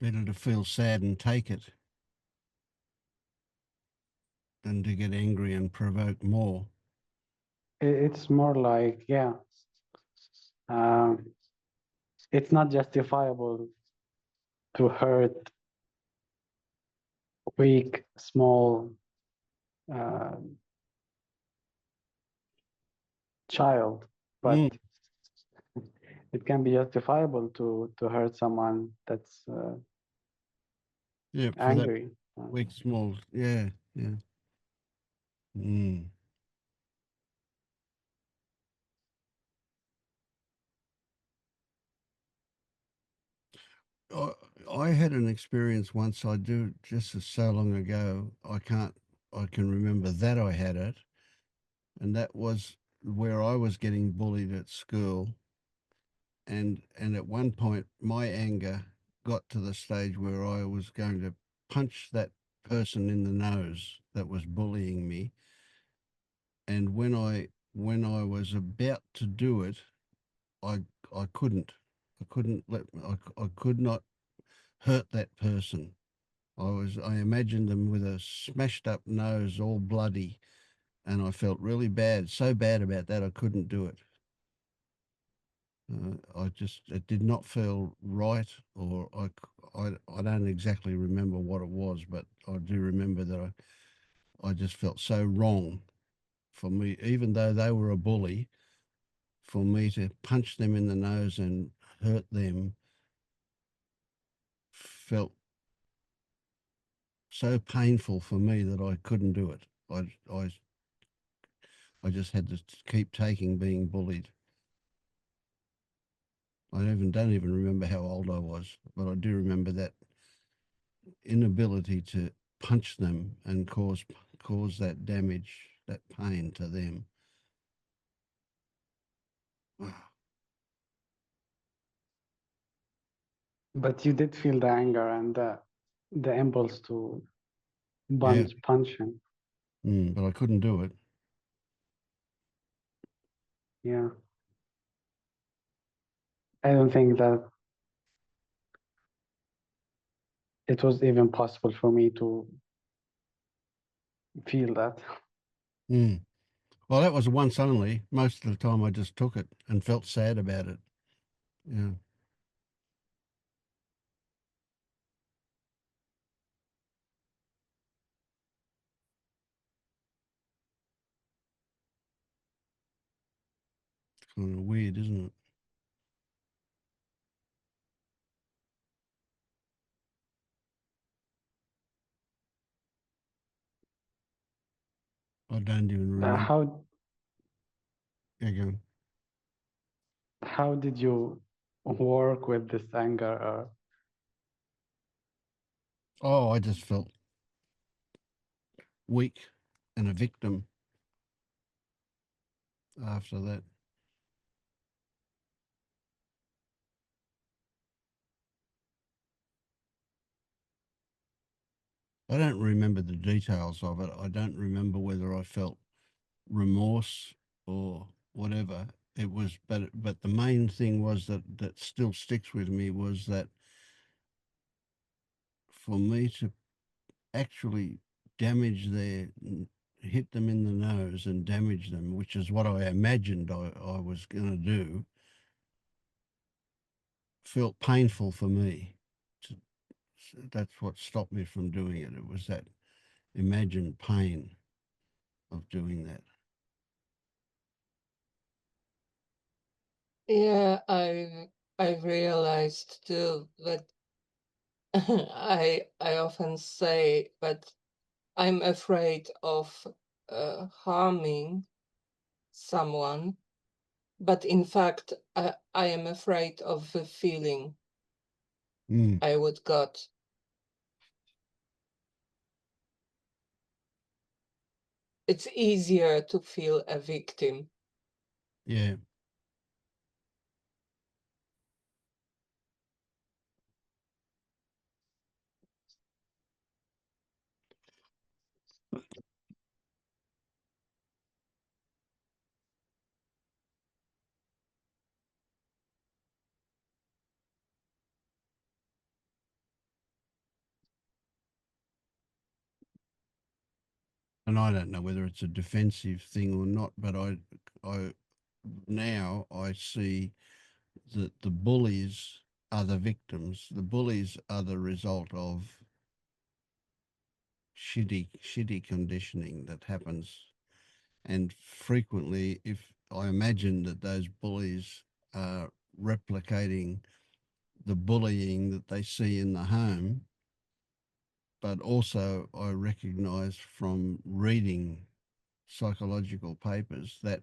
Better to feel sad and take it than to get angry and provoke more. It's more like, yeah, it's not justifiable to hurt weak, small uh, child, but Mm. it can be justifiable to hurt someone that's Yeah, for that angry. weak, small. Yeah, yeah. Mm. I, I had an experience once. I do just so long ago. I can remember that I had it, and that was where I was getting bullied at school, and at one point my anger got to the stage where I was going to punch that person in the nose that was bullying me, and when I was about to do it, I I couldn't. I could not hurt that person. I imagined them with a smashed up nose, all bloody, and I felt really bad, so bad about that I couldn't do it. It did not feel right, or I don't exactly remember what it was, but I do remember that I just felt so wrong for me, even though they were a bully, for me to punch them in the nose and hurt them felt so painful for me that I couldn't do it. I just had to keep taking being bullied. Don't even remember how old I was, but I do remember that inability to punch them and cause that damage, that pain to them. But you did feel the anger and the impulse to punch him. But I couldn't do it. Yeah. I don't think that it was even possible for me to feel that. Mm. Well, that was once only. Most of the time I just took it and felt sad about it. Yeah. It's kind of weird, isn't it? I don't even remember. How did you work with this anger? I just felt weak and a victim after that. I don't remember the details of it. I don't remember whether I felt remorse or whatever it was, but the main thing was that still sticks with me was that for me to actually hit them in the nose and damage them, which is what I imagined I was going to do, felt painful for me. That's what stopped me from doing it. It was that imagined pain of doing that. Yeah, I realized too that I often say that I'm afraid of harming someone, but in fact I am afraid of the feeling I would got. It's easier to feel a victim. Yeah. And I don't know whether it's a defensive thing or not, but I now I see that the bullies are the victims. The bullies are the result of shitty conditioning that happens. And frequently, if I imagine that those bullies are replicating the bullying that they see in the home, but also I recognize from reading psychological papers that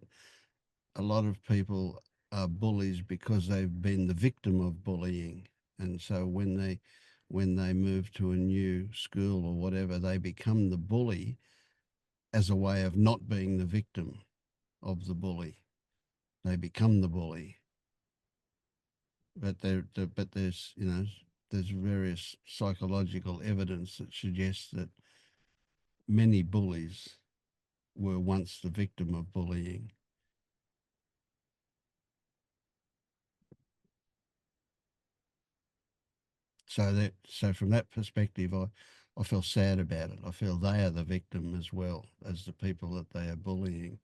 a lot of people are bullies because they've been the victim of bullying. And so when they move to a new school or whatever, they become the bully as a way of not being the victim of the bully. They become the bully. But there's there's various psychological evidence that suggests that many bullies were once the victim of bullying. So from that perspective, I feel sad about it. I feel they are the victim as well as the people that they are bullying,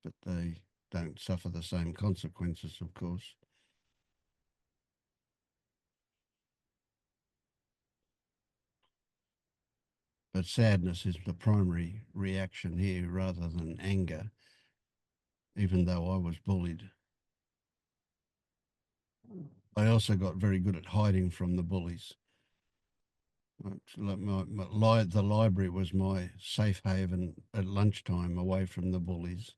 but they don't suffer the same consequences, of course. But sadness is the primary reaction here rather than anger, even though I was bullied. I also got very good at hiding from the bullies. The library was my safe haven at lunchtime, away from the bullies.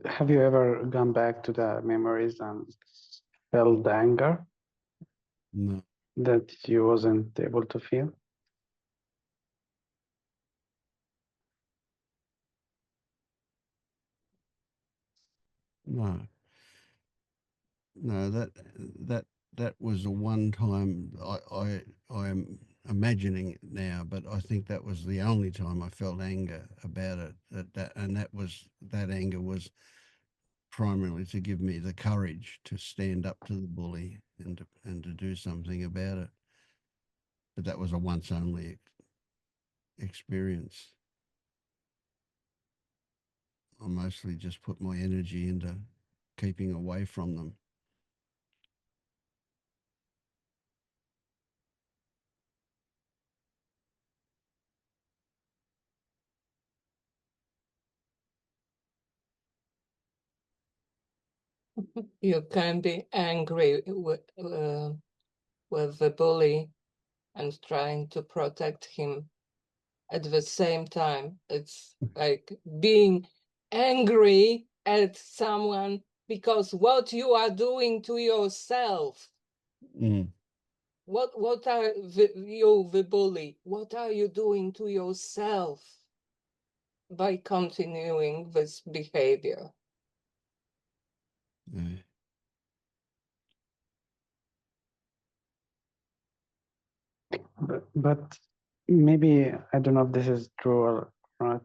Have you ever gone back to the memories and felt the anger? No. That you wasn't able to feel? no, no. That was a one time. I am imagining it now, but I think that was the only time I felt anger about it. That anger was primarily to give me the courage to stand up to the bully and to do something about it. But that was a once only experience. I mostly just put my energy into keeping away from them. You can be angry with the bully and trying to protect him at the same time. It's like being angry at someone because what you are doing to yourself. Mm. What are the bully? What are you doing to yourself by continuing this behavior? Yeah. But maybe I don't know if this is true or not,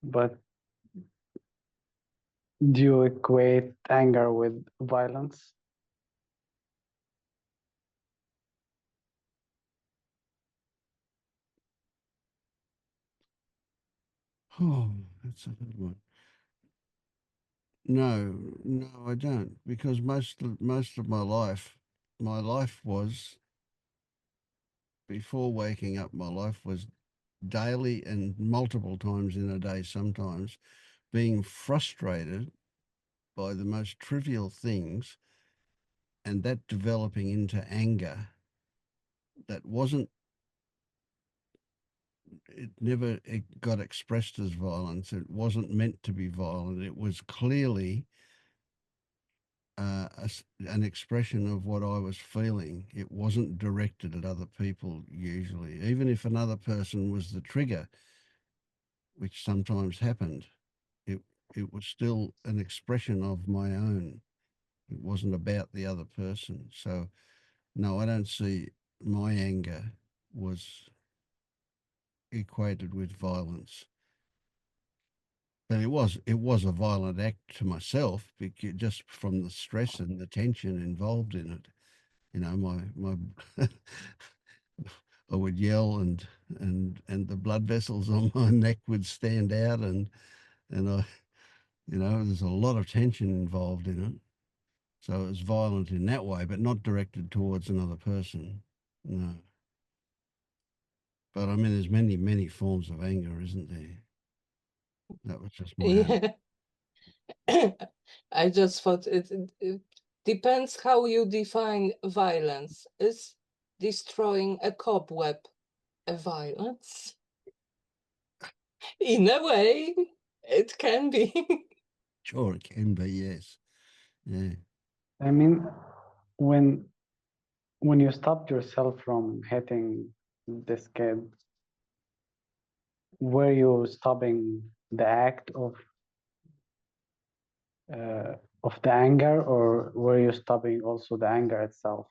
but do you equate anger with violence? Oh, that's a good one. No, I don't, because most of my life was, before waking up, my life was daily and multiple times in a day, sometimes being frustrated by the most trivial things, and that developing into anger that wasn't, it got expressed as violence. It wasn't meant to be violent. It was clearly an expression of what I was feeling. It wasn't directed at other people usually, even if another person was the trigger, which sometimes happened. It it was still an expression of my own. It wasn't about the other person. So no, I don't see my anger was equated with violence. But it was a violent act to myself, because just from the stress and the tension involved in it. You know, my I would yell, and the blood vessels on my neck would stand out, and I, there's a lot of tension involved in it. So it was violent in that way, but not directed towards another person. No. But I mean, there's many forms of anger, isn't there? That was just my own. Yeah. I just thought it depends how you define violence. Is destroying a cobweb a violence? In a way, it can be. Sure, it can be, yes. Yeah. I mean, when you stopped yourself from hitting this kid, were you stopping the act of the anger, or were you stopping also the anger itself?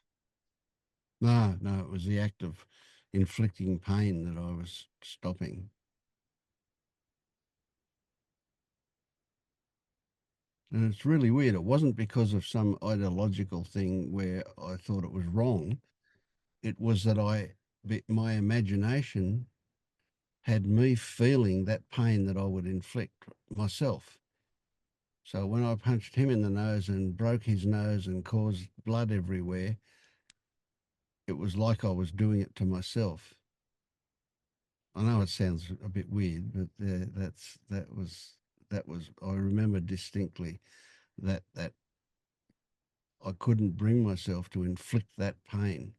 No, it was the act of inflicting pain that I was stopping. And it's really weird. It wasn't because of some ideological thing where I thought it was wrong. It was that my imagination had me feeling that pain that I would inflict myself. So when I punched him in the nose and broke his nose and caused blood everywhere, it was like I was doing it to myself. I know it sounds a bit weird, but that was I remember distinctly that I couldn't bring myself to inflict that pain.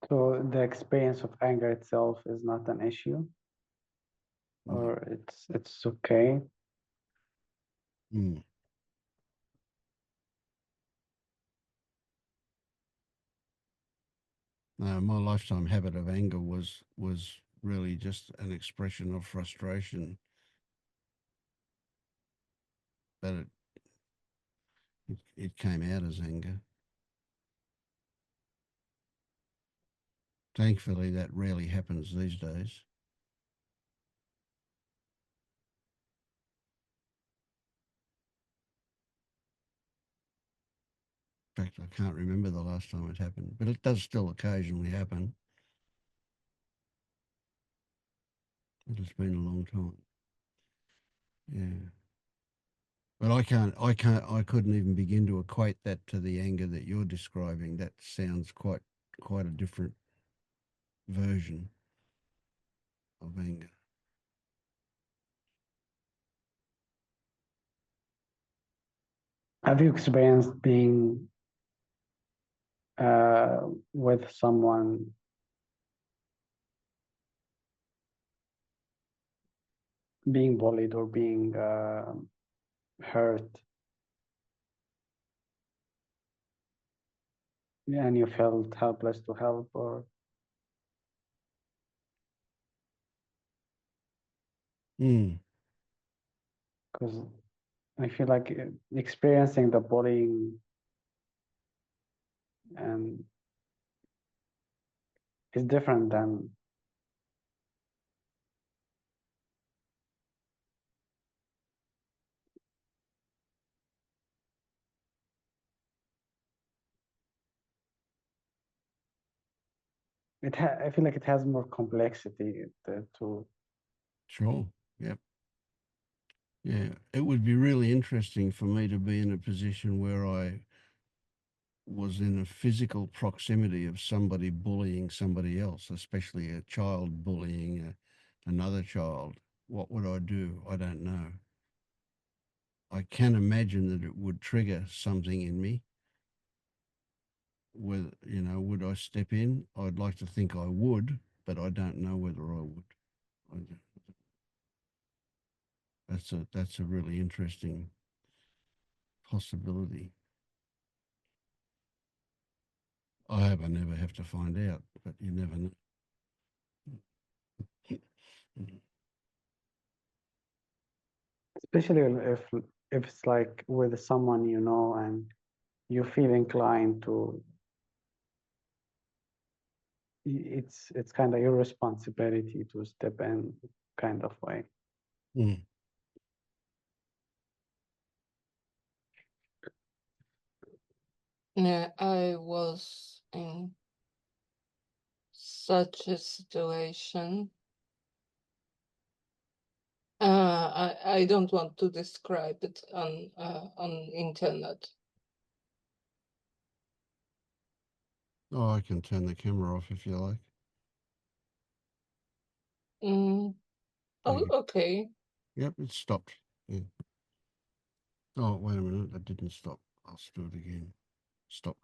So the experience of anger itself is not an issue, or it's okay. Mm. No, my lifetime habit of anger was really just an expression of frustration, but it came out as anger. Thankfully, that rarely happens these days. In fact, I can't remember the last time it happened, but it does still occasionally happen. It has been a long time. Yeah. But I couldn't even begin to equate that to the anger that you're describing. That sounds quite a different version of anger. Have you experienced being with someone being bullied or being hurt, and you felt helpless to help, or because I feel like experiencing the bullying and is different than I feel like it has more complexity to. Sure. Yep. Yeah. It would be really interesting for me to be in a position where I was in a physical proximity of somebody bullying somebody else, especially a child bullying another child. What would I do? I don't know. I can imagine that it would trigger something in me. Whether, would I step in? I'd like to think I would, but I don't know whether I would. That's a really interesting possibility. I hope I never have to find out, but you never know. Especially if it's like with someone you know and you feel inclined to, it's kind of your responsibility to step in, kind of way. Mm. Yeah, I was in such a situation. I don't want to describe it on internet. Oh, I can turn the camera off if you like. Oh, okay. Yep, it stopped. Yeah. Oh, wait a minute, that didn't stop. I'll do it again. Stop.